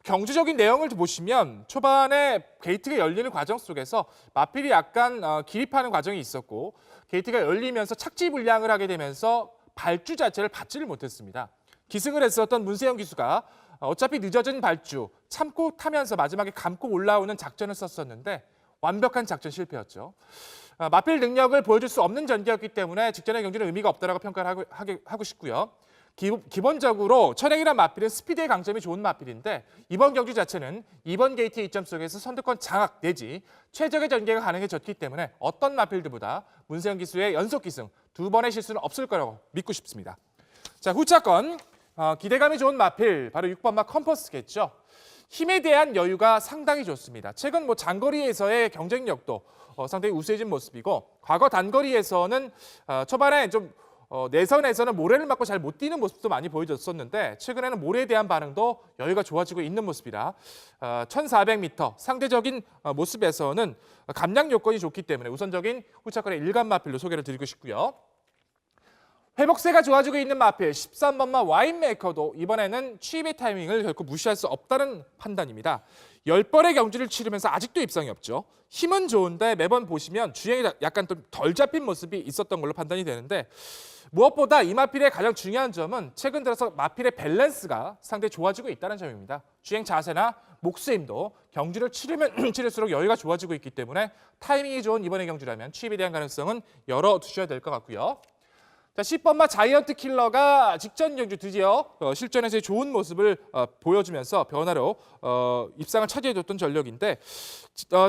[SPEAKER 2] 경주적인 내용을 보시면 초반에 게이트가 열리는 과정 속에서 마필이 약간 기립하는 과정이 있었고 게이트가 열리면서 착지 불량을 하게 되면서 발주 자체를 받지를 못했습니다. 기승을 했었던 문세영 기수가 어차피 늦어진 발주 참고 타면서 마지막에 감고 올라오는 작전을 썼었는데 완벽한 작전 실패였죠. 마필 능력을 보여줄 수 없는 전개였기 때문에 직전의 경주는 의미가 없다라고 평가를 하고 싶고요. 기본적으로 천행이란 마필은 스피드의 강점이 좋은 마필인데 이번 경주 자체는 2번 게이트의 이점 속에서 선두권 장악 내지 최적의 전개가 가능해졌기 때문에 어떤 마필들보다 문세영 기수의 연속 기승 2번의 실수는 없을 거라고 믿고 싶습니다. 자, 후차권 기대감이 좋은 마필 바로 6번마 컴퍼스겠죠. 힘에 대한 여유가 상당히 좋습니다. 최근 장거리에서의 경쟁력도 상당히 우세해진 모습이고 과거 단거리에서는 초반에 좀 내선에서는 모래를 맞고 잘 못 뛰는 모습도 많이 보여줬었는데 최근에는 모래에 대한 반응도 여유가 좋아지고 있는 모습이라 1400m 상대적인 모습에서는 감량 요건이 좋기 때문에 우선적인 후차권의 일간 마필로 소개를 드리고 싶고요. 회복세가 좋아지고 있는 마필 13번마 와인메이커도 이번에는 취입의 타이밍을 결코 무시할 수 없다는 판단입니다. 10번의 경주를 치르면서 아직도 입상이 없죠. 힘은 좋은데 매번 보시면 주행이 약간 좀 덜 잡힌 모습이 있었던 걸로 판단이 되는데 무엇보다 이 마필의 가장 중요한 점은 최근 들어서 마필의 밸런스가 상당히 좋아지고 있다는 점입니다. 주행 자세나 목수임도 경주를 치르면 치를수록 여유가 좋아지고 있기 때문에 타이밍이 좋은 이번의 경주라면 취입에 대한 가능성은 열어두셔야 될 것 같고요. 자, 10번마 자이언트 킬러가 직전 경주 드디어 실전에서의 좋은 모습을 보여주면서 변화로 입상을 차지해줬던 전력인데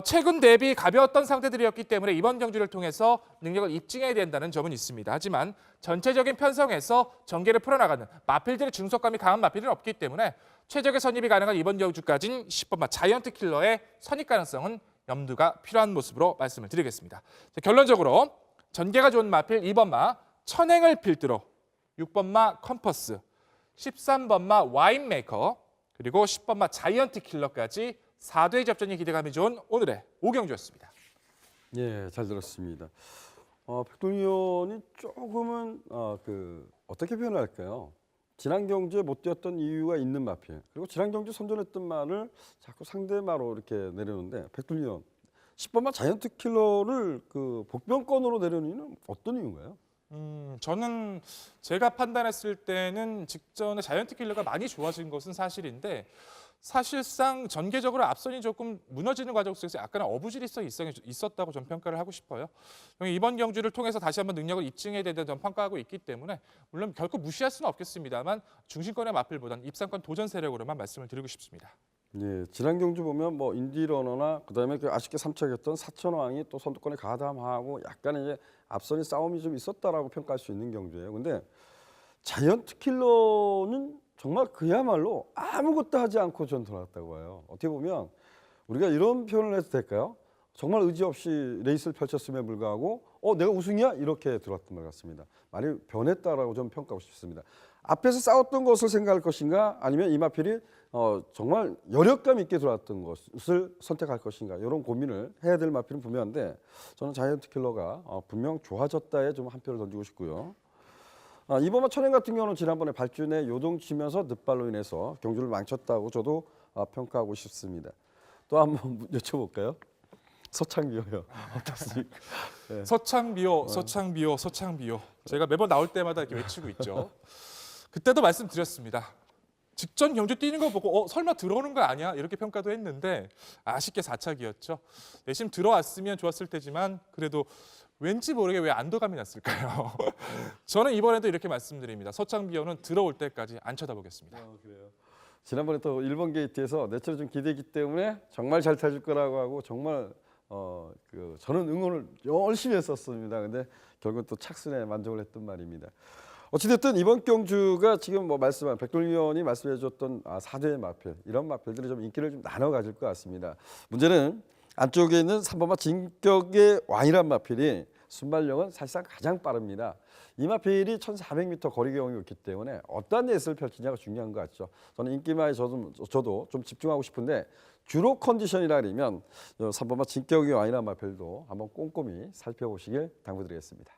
[SPEAKER 2] 최근 대비 가벼웠던 상대들이었기 때문에 이번 경주를 통해서 능력을 입증해야 된다는 점은 있습니다. 하지만 전체적인 편성에서 전개를 풀어나가는 마필들의 중속감이 강한 마필은 없기 때문에 최적의 선입이 가능한 이번 경주까지는 10번마 자이언트 킬러의 선입 가능성은 염두가 필요한 모습으로 말씀을 드리겠습니다. 자, 결론적으로 전개가 좋은 마필 2번마 천행을 필두로 6번마 컴퍼스, 13번마 와인메이커, 그리고 10번마 자이언트 킬러까지 4대 접전이 기대감이 좋은 오늘의 5경주였습니다.
[SPEAKER 1] 예, 잘 들었습니다. 백돌 의원이 조금은 어떻게 표현할까요? 지난 경주에 못 뛰었던 이유가 있는 마필, 그리고 지난 경주 선전했던 말을 자꾸 상대마로 이렇게 내려오는데 백돌 의원 10번마 자이언트 킬러를 그 복병권으로 내려는 이유는 어떤 이유인가요?
[SPEAKER 2] 저는 제가 판단했을 때는 직전에 자이언트 킬러가 많이 좋아진 것은 사실인데 사실상 전개적으로 앞선이 조금 무너지는 과정 속에서 약간의 어부지리성이 있었다고 전 평가를 하고 싶어요. 이번 경주를 통해서 다시 한번 능력을 입증해야 된다는 점 평가하고 있기 때문에 물론 결코 무시할 수는 없겠습니다만 중심권의 마필보다는 입상권 도전 세력으로만 말씀을 드리고 싶습니다.
[SPEAKER 1] 예, 지난 경주 보면 뭐 인디러너나 그다음에 그 아쉽게 3착했던 사천왕이 또 선두권에 가담하고 약간의 이제 앞선이 싸움이 좀 있었다라고 평가할 수 있는 경주예요. 근데 자이언트 킬러는 정말 그야말로 아무것도 하지 않고 전 돌아왔다고 봐요. 어떻게 보면 우리가 이런 표현을 해도 될까요? 정말 의지 없이 레이스를 펼쳤음에 불구하고 내가 우승이야? 이렇게 들어왔던 것 같습니다. 많이 변했다라고 좀 평가하고 싶습니다. 앞에서 싸웠던 것을 생각할 것인가 아니면 이마필이 정말 여력감 있게 들어왔던 것을 선택할 것인가 이런 고민을 해야 될 마필은 분명한데 저는 자이언트 킬러가 분명 좋아졌다에 좀 한 표를 던지고 싶고요. 이번만 천행 같은 경우는 지난번에 발준에 요동치면서 늦발로 인해서 경주를 망쳤다고 저도 평가하고 싶습니다. 또 한번 여쭤볼까요? 서창비호요. 어떻습니까? 네.
[SPEAKER 2] 서창비호, 서창비호, 서창비호. 제가 매번 나올 때마다 이렇게 외치고 있죠. 그때도 말씀드렸습니다. 직전 경주 뛰는 거 보고 설마 들어오는 거 아니야? 이렇게 평가도 했는데 아쉽게 4착이었죠. 내심 들어왔으면 좋았을 테지만 그래도 왠지 모르게 왜 안도감이 났을까요? 저는 이번에도 이렇게 말씀드립니다. 서창비호는 들어올 때까지 안 쳐다보겠습니다.
[SPEAKER 1] 그래요. 지난번에 또 일본 게이트에서 내처럼 좀 기대기 때문에 정말 잘 타줄 거라고 하고 정말 저는 응원을 열심히 했었습니다. 근데 결국 또 착순에 만족을 했던 말입니다. 어찌됐든 이번 경주가 지금 뭐 말씀한 백돌 의원이 말씀해줬던 4대의 마필 이런 마필들이 좀 인기를 좀 나눠 가질 것 같습니다. 문제는 안쪽에 있는 3번마 진격의 왕이란 마필이 순발력은 사실상 가장 빠릅니다. 이 마필이 1400m 거리 경험이 있기 때문에 어떠한 레이스를 펼치냐가 중요한 것 같죠. 저는 인기마에 저도 좀 집중하고 싶은데 주로 컨디션이라 그러면 3번마 진격의 왕이란 마필도 한번 꼼꼼히 살펴보시길 당부드리겠습니다.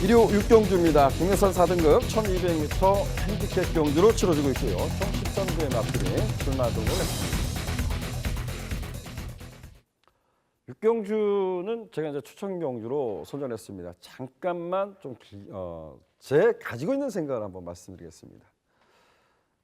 [SPEAKER 1] 일요 6경주입니다. 국내선 4등급 1200m 핸디캡 경주로 치러지고 있고요. 총 13구의 마필이 출마등을 했습니다. 6경주는 제가 이제 추천 경주로 선정했습니다. 잠깐만 제 가지고 있는 생각을 한번 말씀드리겠습니다.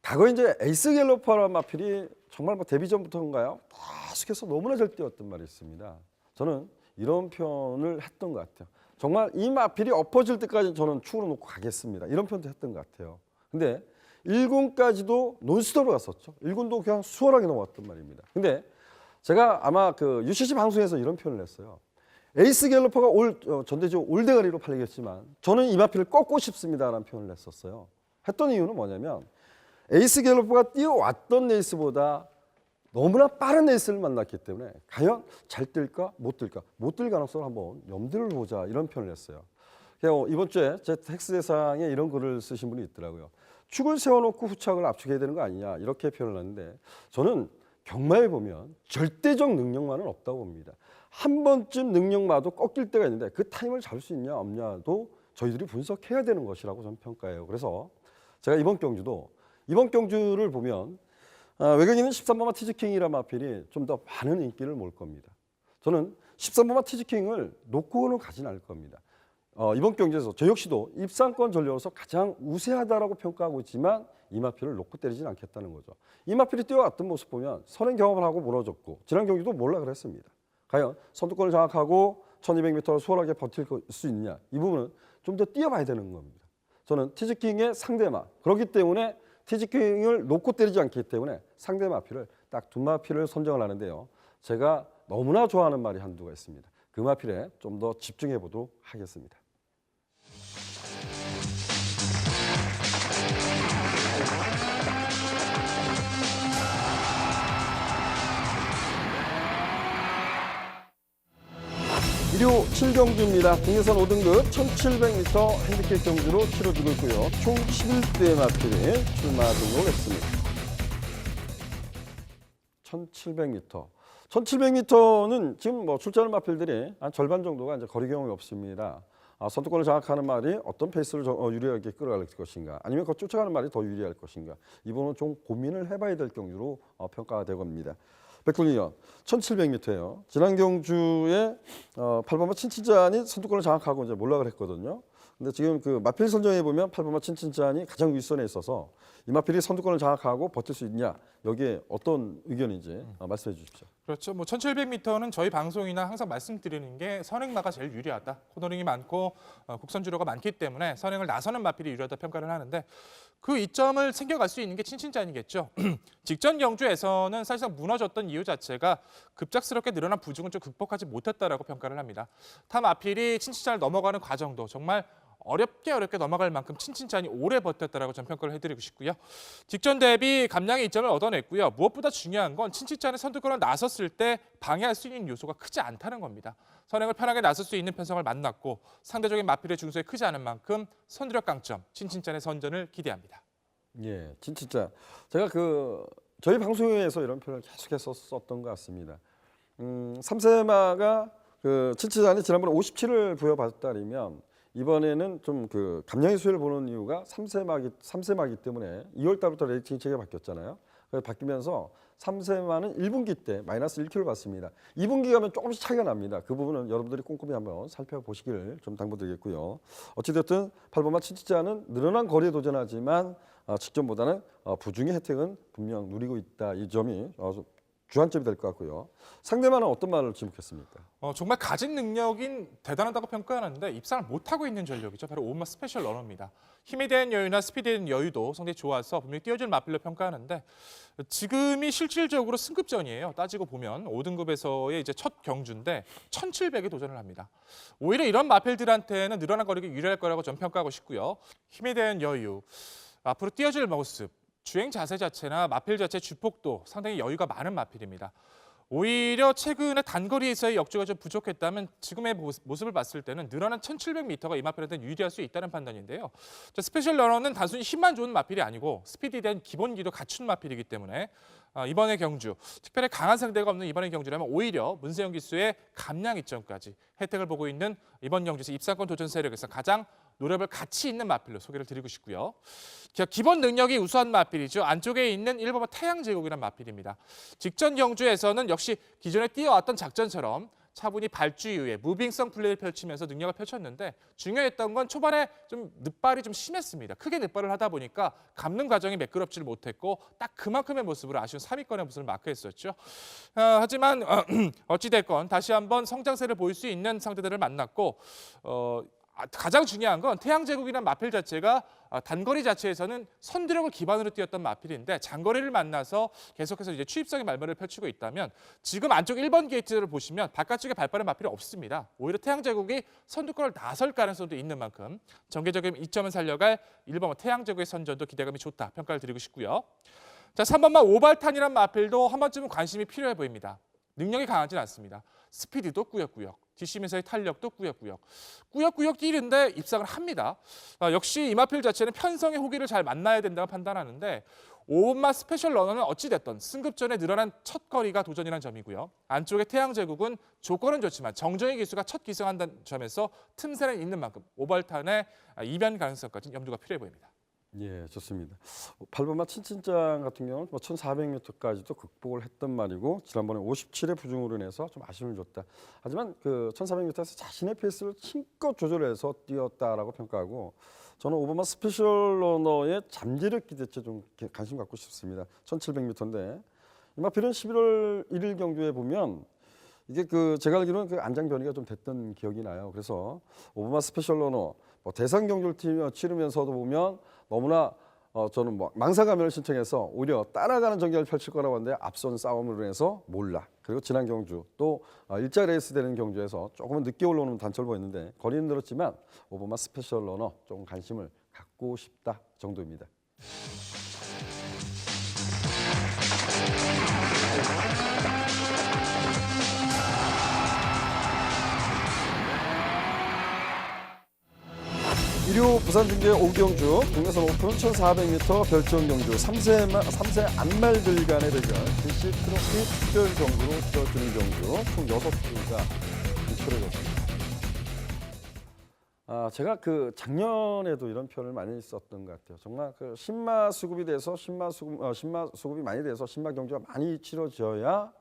[SPEAKER 1] 과거 이제 에이스 갤로퍼라는 마필이 정말 뭐 데뷔 전부터인가요? 계속해서 너무나 잘 뛰었던 말이 있습니다. 저는 이런 표현을 했던 것 같아요. 정말 이 마필이 엎어질 때까지 저는 축으로 놓고 가겠습니다. 이런 표현도 했던 것 같아요. 근데 1군까지도 논스톱으로 갔었죠. 1군도 그냥 수월하게 넘어갔단 말입니다. 근데 제가 아마 그 UCC 방송에서 이런 표현을 했어요. 에이스 갤로퍼가 전대적으로 올대가리로 팔리겠지만 저는 이 마필을 꺾고 싶습니다라는 표현을 했었어요. 했던 이유는 뭐냐면 에이스 갤로퍼가 뛰어왔던 레이스보다 너무나 빠른 레이스를 만났기 때문에 과연 잘 뛸까 못 뛸까 못 뛸 가능성을 한번 염두를 보자 이런 표현을 했어요. 이번 주에 제 텍스트상에 이런 글을 쓰신 분이 있더라고요. 축을 세워놓고 후착을 압축해야 되는 거 아니냐 이렇게 표현을 하는데 저는 경마에 보면 절대적 능력만은 없다고 봅니다. 한 번쯤 능력마도 꺾일 때가 있는데 그 타임을 잡을 수 있냐 없냐도 저희들이 분석해야 되는 것이라고 저는 평가해요. 그래서 제가 이번 경주를 보면 외곽에는 13번마 티즈킹이라는 마필이 좀 더 많은 인기를 몰 겁니다. 저는 13번마 티즈킹을 놓고는 가진 않을 겁니다. 이번 경기에서 저 역시도 입상권 전력에서 가장 우세하다라고 평가하고 있지만 이 마필을 놓고 때리진 않겠다는 거죠. 이 마필이 뛰어왔던 모습 보면 선행 경험을 하고 무너졌고 지난 경기도 몰라 그랬습니다. 과연 선두권을 장악하고 1200m를 수월하게 버틸 수 있느냐 이 부분은 좀 더 뛰어봐야 되는 겁니다. 저는 티즈킹의 상대마 그렇기 때문에 티즈킹을 놓고 때리지 않기 때문에 상대 마필을 딱 두 마필을 선정을 하는데요. 제가 너무나 좋아하는 말이 한두가 있습니다. 그 마필에 좀 더 집중해 보도록 하겠습니다. 일요 7경주입니다. 국내선 5등급 1700m 핸디캡 경주로 치러지고 있고요. 총 11대 마필이 출마 등록했습니다. 1700m. 1700m는 지금 뭐 출전하는 마필들이 한 절반 정도가 이제 거리 경험이 없습니다. 선두권을 장악하는 말이 어떤 페이스를 유리하게 끌어갈 것인가 아니면 그 쫓아가는 말이 더 유리할 것인가 이 부분은 좀 고민을 해봐야 될 경주로 평가가 되고 있습니다. 백돌리언 1700m예요. 지난 경주에 8번마 친친잔이 선두권을 장악하고 이제 몰락을 했거든요. 근데 지금 그 마필 선정해 보면 8번마 친친잔이 가장 윗선에 있어서 이 마필이 선두권을 장악하고 버틸 수 있냐 여기에 어떤 의견인지 말씀해 주십시오.
[SPEAKER 2] 그렇죠. 뭐 1700m는 저희 방송이나 항상 말씀드리는 게 선행마가 제일 유리하다. 코너링이 많고 국선 주로가 많기 때문에 선행을 나서는 마필이 유리하다 평가를 하는데 그 이점을 챙겨갈 수 있는 게 친친잔이겠죠. 직전 경주에서는 사실상 무너졌던 이유 자체가 급작스럽게 늘어난 부중을 좀 극복하지 못했다라고 평가를 합니다. 타 마필이 친친잔을 넘어가는 과정도 정말 어렵게 넘어갈 만큼 친친잔이 오래 버텼다라고 전 평가를 해드리고 싶고요. 직전 대비 감량의 이점을 얻어냈고요. 무엇보다 중요한 건 친친잔이 선두권을 나섰을 때 방해할 수 있는 요소가 크지 않다는 겁니다. 선행을 편하게 나설 수 있는 편성을 만났고 상대적인 마필의 중소에 크지 않은 만큼 선두력 강점, 친친잔의 선전을 기대합니다.
[SPEAKER 1] 예, 친친잔. 제가 저희 방송에서 이런 표현을 계속해서 썼던 것 같습니다. 3세마가 친친잔이 지난번에 57을 부여받았다면 이번에는 좀 감량의 수혜를 보는 이유가 3세마기 때문에 2월 달부터 레이팅 체계가 바뀌었잖아요. 그래서 바뀌면서 3세마는 1분기 때 마이너스 1kg 받습니다. 2분기 가면 조금씩 차이가 납니다. 그 부분은 여러분들이 꼼꼼히 한번 살펴보시길 좀 당부드리겠고요. 어찌됐든 8번마 친친잔은 늘어난 거리에 도전하지만 직전보다는 부중의 혜택은 분명 누리고 있다. 이 점이 주안점이 될 것 같고요. 상대마는 어떤 말을 지목했습니까?
[SPEAKER 2] 정말 가진 능력인 대단하다고 평가하는데 입상을 못하고 있는 전력이죠. 바로 5번마 스페셜 러너입니다. 힘에 대한 여유나 스피드에 대한 여유도 상당히 좋아서 분명히 뛰어줄 마필로 평가하는데 지금이 실질적으로 승급전이에요. 따지고 보면 5등급에서의 이제 첫 경주인데 1700에 도전을 합니다. 오히려 이런 마필들한테는 늘어난 거리가 유리할 거라고 전 평가하고 싶고요. 힘에 대한 여유, 앞으로 뛰어줄 모습, 주행 자세 자체나 마필 자체 주폭도 상당히 여유가 많은 마필입니다. 오히려 최근에 단거리에서의 역주가 좀 부족했다면 지금의 모습을 봤을 때는 늘어난 1700m가 이 마필한테는 유리할 수 있다는 판단인데요. 스페셜 러너는 단순히 힘만 좋은 마필이 아니고 스피드에 대한 기본기도 갖춘 마필이기 때문에 이번의 경주, 특별히 강한 상대가 없는 이번의 경주라면 오히려 문세영 기수의 감량 이점까지 혜택을 보고 있는 이번 경주에서 입상권 도전 세력에서 가장 노력을 같이 있는 마필로 소개를 드리고 싶고요. 기본 능력이 우수한 마필이죠. 안쪽에 있는 1번마 태양제국이라는 마필입니다. 직전 경주에서는 역시 기존에 뛰어왔던 작전처럼 차분히 발주 이후에 무빙성 플레이를 펼치면서 능력을 펼쳤는데 중요했던 건 초반에 좀 늑발이 좀 심했습니다. 크게 늑발을 하다 보니까 감는 과정이 매끄럽지를 못했고 딱 그만큼의 모습으로 아쉬운 3위권의 모습을 마크했었죠. 하지만 어찌됐건 다시 한번 성장세를 보일 수 있는 상대들을 만났고 가장 중요한 건 태양제국이라는 마필 자체가 단거리 자체에서는 선두력을 기반으로 뛰었던 마필인데 장거리를 만나서 계속해서 이제 추입성의 말벌을 펼치고 있다면 지금 안쪽 1번 게이트를 보시면 바깥쪽에 발빠른 마필이 없습니다. 오히려 태양제국이 선두권을 나설 가능성도 있는 만큼 전개적인 이점을 살려갈 1번 태양제국의 선전도 기대감이 좋다 평가를 드리고 싶고요. 자, 3번마 오발탄이란 마필도 한 번쯤은 관심이 필요해 보입니다. 능력이 강하진 않습니다. 스피드도 꾸역꾸역, 뒷심에서의 탄력도 꾸역꾸역 뛰는데 입상을 합니다. 역시 이 마필 자체는 편성의 호기를 잘 만나야 된다고 판단하는데 5번마 스페셜 러너는 어찌됐든 승급전에 늘어난 첫 거리가 도전이라는 점이고요. 안쪽에 태양제국은 조건은 좋지만 정정의 기수가 첫 기승한다는 점에서 틈새는 있는 만큼 오발탄의 이변 가능성까지는 염두가 필요해 보입니다.
[SPEAKER 1] 예, 좋습니다. 8번마 친친장 같은 경우는 뭐 1,400m까지도 극복을 했던 말이고 지난번에 57의 부중으로 인해서 좀 아쉬움을 줬다. 하지만 그 1,400m에서 자신의 페이스를 힘껏 조절해서 뛰었다라고 평가하고 저는 5번마 스페셜 러너의 잠재력 기대치에 좀 관심 갖고 싶습니다. 1,700m인데 이 마필은 11월 1일 경주에 보면 이게 그 제가 알기로는 그 안장 변이가 좀 됐던 기억이 나요. 그래서 5번마 스페셜 러너 뭐 대상 경주를 치르면서도 보면 너무나 저는 뭐 망사가면을 신청해서 오히려 따라가는 전개를 펼칠 거라고 하는데 앞선 싸움으로 인해서 몰라. 그리고 지난 경주 또 일자 레이스 되는 경주에서 조금은 늦게 올라오는 단초를 보였는데 거리는 늘었지만 5번마 스페셜 러너 조금 관심을 갖고 싶다 정도입니다. 일요 부산중계 오경주 국내선 오픈 1,400m 결정 경주 3세 안말들 간의 대결 DC 트로피 특별 경주로 치러지는 경주 총 6주가 치러졌습니다. 제가 그 작년에도 이런 표현을 많이 썼던 것 같아요. 정말 그 신마 수급이 돼서 신마 수급이 많이 돼서 신마 경주가 많이 치러져야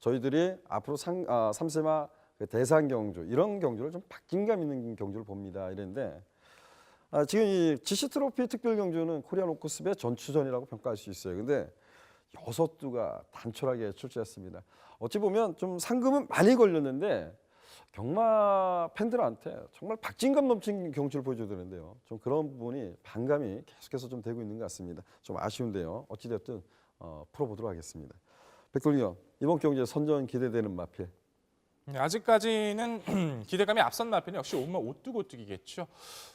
[SPEAKER 1] 저희들이 앞으로 3세마 대상 경주 이런 경주를 좀 박진감 있는 경주를 봅니다. 이랬는데 지금 이 GC 트로피 특별 경주는 코리안 오크스배 전추전이라고 평가할 수 있어요. 근데 6두가 단촐하게 출제했습니다. 어찌 보면 좀 상금은 많이 걸렸는데 경마 팬들한테 정말 박진감 넘친 경주를 보여줘야 되는데요. 좀 그런 부분이 반감이 계속해서 좀 되고 있는 것 같습니다. 좀 아쉬운데요. 어찌됐든 풀어보도록 하겠습니다. 백돌리요, 이번 경주에 선전 기대되는 마필.
[SPEAKER 2] 아직까지는 기대감이 앞선 마필은 역시 5번마 오뚜고뚜기겠죠.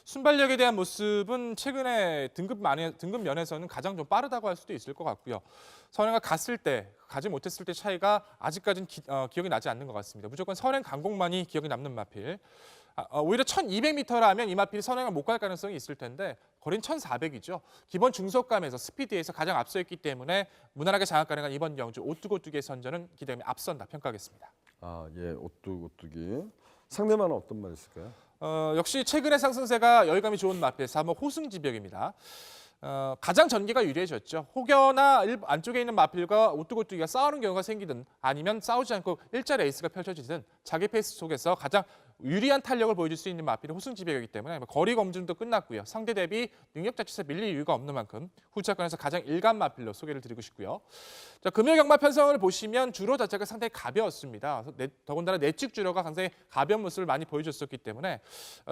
[SPEAKER 2] 순발력에 대한 모습은 최근에 등급 면에서는 가장 좀 빠르다고 할 수도 있을 것 같고요. 선행가 갔을 때, 가지 못했을 때 차이가 아직까지는 기억이 나지 않는 것 같습니다. 무조건 선행 강공만이 기억이 남는 마필. 오히려 1,200m라면 이 마필이 선행을 못 갈 가능성이 있을 텐데 거리는 1,400이죠. 기본 중속감에서 스피드에서 가장 앞서 있기 때문에 무난하게 장악 가능한 이번 경주 오뚜고뚜기의 선전은 기대감이 앞선다 평가하겠습니다.
[SPEAKER 1] 예, 오뚜기. 상대만은 어떤 말이 있을까요?
[SPEAKER 2] 역시 최근의 상승세가 열감이 좋은 마필 3호 호승지벽입니다. 가장 전개가 유리해졌죠. 혹여나 안쪽에 있는 마필과 오뚜고뚜기가 싸우는 경우가 생기든 아니면 싸우지 않고 일자 레이스가 펼쳐지든 자기 페이스 속에서 가장 유리한 탄력을 보여줄 수 있는 마필이 호승지벽이기 때문에 거리 검증도 끝났고요. 상대 대비 능력 자체에서 밀릴 이유가 없는 만큼 후차권에서 가장 일간 마필로 소개를 드리고 싶고요. 자, 금요 경마 편성을 보시면 주로 자체가 상당히 가벼웠습니다. 더군다나 내측 주로가 상당히 가벼운 모습을 많이 보여줬었기 때문에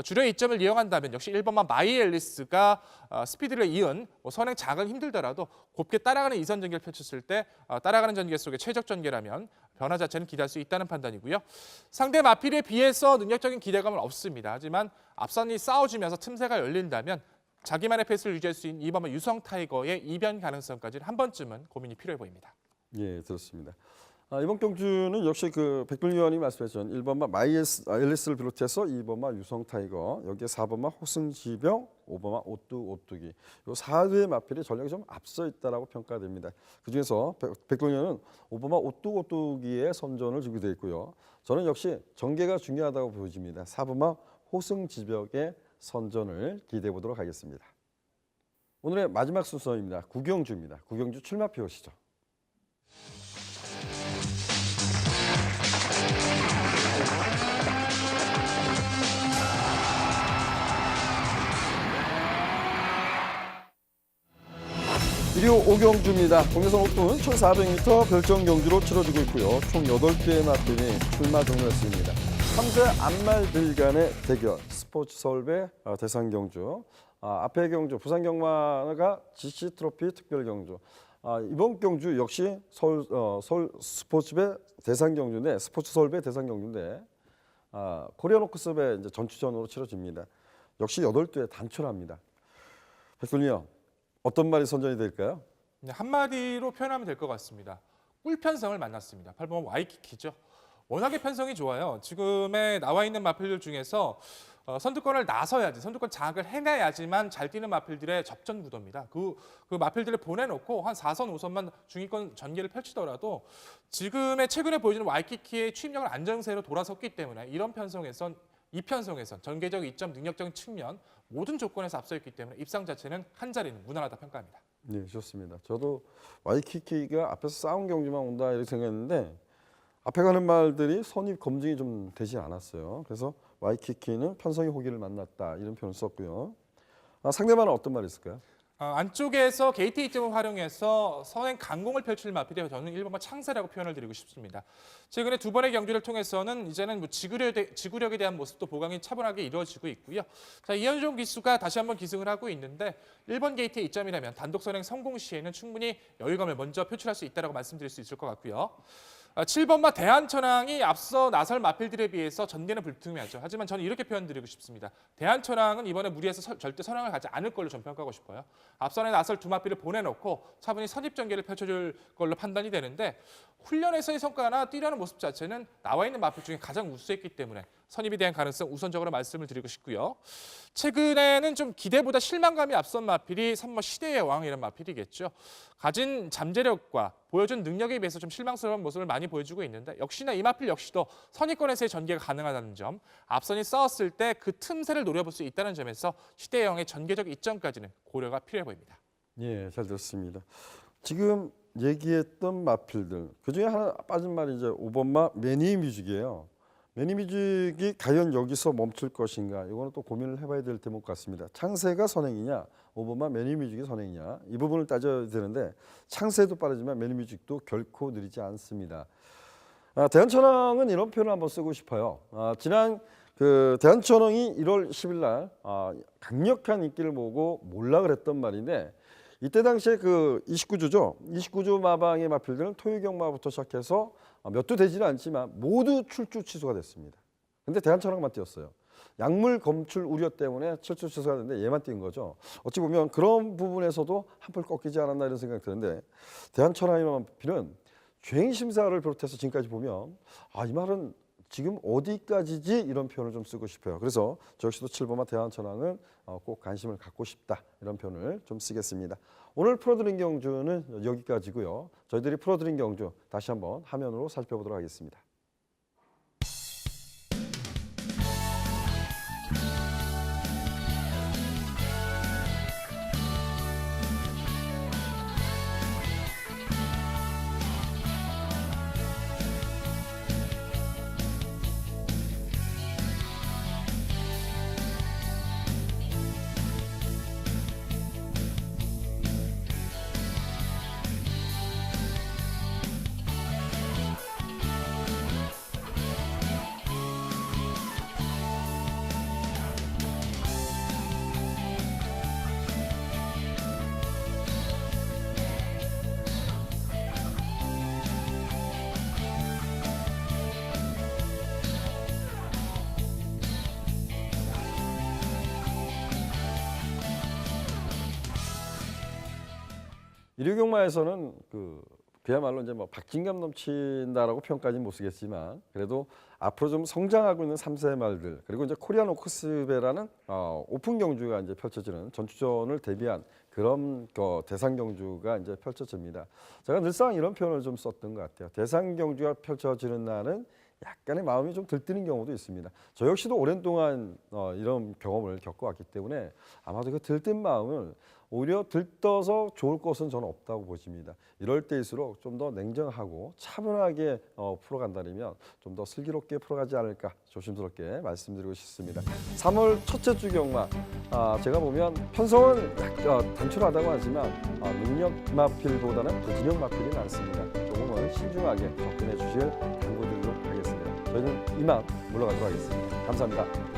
[SPEAKER 2] 주로의 이점을 이용한다면 역시 1번만 마이 앨리스가 스피드를 이은 선행 장은 힘들더라도 곱게 따라가는 이선 전개를 펼쳤을 때 따라가는 전개 속에 최적 전개라면 변화 자체는 기대할 수 있다는 판단이고요. 상대 마필에 비해서 능력적인 기대감은 없습니다. 하지만 앞선이 싸워주면서 틈새가 열린다면 자기만의 페이스를 유지할 수 있는 2번만 유성 타이거의 이변 가능성까지는 한 번쯤은 고민이 필요해 보입니다.
[SPEAKER 1] 예, 들었습니다. 이번 경주는 역시 그 백돌 위원이 말씀하신 1번마 앨리스를 비롯해서 2번마 유성 타이거, 여기에 4번마 호승지병, 5번마 오뚜기. 이 4대의 마필이 전력이 좀 앞서 있다라고 평가됩니다. 그중에서 백돌 위원은 5번마 오뚜기의 선전을 준비되어 있고요. 저는 역시 전개가 중요하다고 보여집니다. 4번마 호승지벽의 선전을 기대해 보도록 하겠습니다. 오늘의 마지막 순서입니다. 구경주입니다. 구경주 출마표 오시죠. 일요 오경주입니다. 국내선 오픈 1,400m 결정 경주로 치러지고 있고요. 총 8개의 마필이 출마 종료했습니다. 3세 안말들 간의 대결, 스포츠 서울배 대상 경주, 앞에 경주 부산 경마가 GC 트로피 특별 경주. 이번 경주 역시 서울 스포츠배 대상 경주인데 스포츠 서울배 대상 경주인데 코리안 오크스배 이제 전추전으로 치러집니다. 역시 8두에 단촐합니다. 백돌리요, 어떤 말이 선전이 될까요?
[SPEAKER 2] 한마디로 표현하면 될 것 같습니다. 꿀편성을 만났습니다. 8번 와이키키죠. 워낙에 편성이 좋아요. 지금에 나와 있는 마필들 중에서 선두권을 나서야지, 선두권 장악을 해내야지만 잘 뛰는 마필들의 접전 구도입니다. 그 마필들을 보내놓고 한 4선, 5선만 중위권 전개를 펼치더라도 지금의 최근에 보여주는 와이키키의 추임력을 안정세로 돌아섰기 때문에 이런 편성에선 이편성에선 전개적 이점, 능력적인 측면 모든 조건에서 앞서 있기 때문에 입상 자체는 한 자리는 무난하다 평가합니다.
[SPEAKER 1] 네, 좋습니다. 저도 와이키키가 앞에서 싸운 경주만 온다 이렇게 생각했는데 앞에 가는 말들이 선입 검증이 좀 되지 않았어요. 그래서 와이키키는 편성의 호기를 만났다 이런 표현을 썼고요. 상대방은 어떤 말이 있을까요?
[SPEAKER 2] 안쪽에서 게이트 이점을 활용해서 선행 강공을 펼칠 마필이라 저는 1번과 창세라고 표현을 드리고 싶습니다. 최근에 두 번의 경주를 통해서는 이제는 뭐 지구력에 대한 모습도 보강이 차분하게 이루어지고 있고요. 자, 이현종 기수가 다시 한번 기승을 하고 있는데 1번 게이트의 이점이라면 단독 선행 성공 시에는 충분히 여유감을 먼저 표출할 수 있다고 말씀드릴 수 있을 것 같고요. 7번마 대한천왕이 앞서 나설 마필들에 비해서 전개는 불투명하죠. 하지만 저는 이렇게 표현드리고 싶습니다. 대한천왕은 이번에 무리해서 절대 선행을 가지 않을 걸로 전 평가하고 싶어요. 앞선에 나설 두 마필을 보내놓고 차분히 선입 전개를 펼쳐줄 걸로 판단이 되는데 훈련에서의 성과나 뛰려는 모습 자체는 나와 있는 마필 중에 가장 우수했기 때문에 선입에 대한 가능성 우선적으로 말씀을 드리고 싶고요. 최근에는 좀 기대보다 실망감이 앞선 마필이 3번 시대의 왕이라는 마필이겠죠. 가진 잠재력과 보여준 능력에 비해서 좀 실망스러운 모습을 많이 보여주고 있는데 역시나 이 마필 역시도 선입권에서의 전개가 가능하다는 점, 앞선이 싸웠을 때 그 틈새를 노려볼 수 있다는 점에서 시대의 왕의 전개적 이점까지는 고려가 필요해 보입니다.
[SPEAKER 1] 예, 잘 들었습니다. 지금 얘기했던 마필들 그중에 하나 빠진 말이 이제 5번마 매니뮤직이에요. 매니뮤직이 과연 여기서 멈출 것인가 이거는 또 고민을 해봐야 될 대목 같습니다. 창세가 선행이냐 5번마 매니뮤직이 선행이냐 이 부분을 따져야 되는데 창세도 빠르지만 매니뮤직도 결코 느리지 않습니다. 대한천왕은 이런 표현을 한번 쓰고 싶어요. 지난 대한천왕이 1월 10일 날 강력한 인기를 모으고 몰락을 했던 말인데 이때 당시에 29주죠. 29주 마방의 마필들은 토요경마부터 시작해서 몇 도 되지는 않지만 모두 출주 취소가 됐습니다. 근데 대한천왕만 뛰었어요. 약물 검출 우려 때문에 출주 취소가 됐는데 얘만 뛴 거죠. 어찌 보면 그런 부분에서도 한풀 꺾이지 않았나 이런 생각이 드는데 대한천왕의 마필은 주행 심사를 비롯해서 지금까지 보면 이 말은 지금 어디까지지 이런 표현을 좀 쓰고 싶어요. 그래서 저 역시도 7번마 대한천왕은 꼭 관심을 갖고 싶다 이런 표현을 좀 쓰겠습니다. 오늘 풀어드린 경주는 여기까지고요. 저희들이 풀어드린 경주 다시 한번 화면으로 살펴보도록 하겠습니다. 일요경마에서는 그야말로 이제 뭐 박진감 넘친다라고 평가는 못 쓰겠지만 그래도 앞으로 좀 성장하고 있는 3세 말들 그리고 이제 코리안 오크스베라는 오픈 경주가 이제 펼쳐지는 전주전을 대비한 그런 대상 경주가 이제 펼쳐집니다. 제가 늘상 이런 표현을 좀 썼던 것 같아요. 대상 경주가 펼쳐지는 날은 약간의 마음이 좀 들뜨는 경우도 있습니다. 저 역시도 오랜 동안 이런 경험을 겪어왔기 때문에 아마도 그 들뜬 마음을 오히려 들떠서 좋을 것은 저는 없다고 보십니다. 이럴 때일수록 좀 더 냉정하고 차분하게 풀어간다면 좀 더 슬기롭게 풀어가지 않을까 조심스럽게 말씀드리고 싶습니다. 3월 첫째 주 경마 제가 보면 편성은 단출하다고 하지만 능력 마필보다는 부진력 마필이 많습니다. 조금은 신중하게 접근해 주실 당부드리도록 하겠습니다. 저희는 이만 물러가도록 하겠습니다. 감사합니다.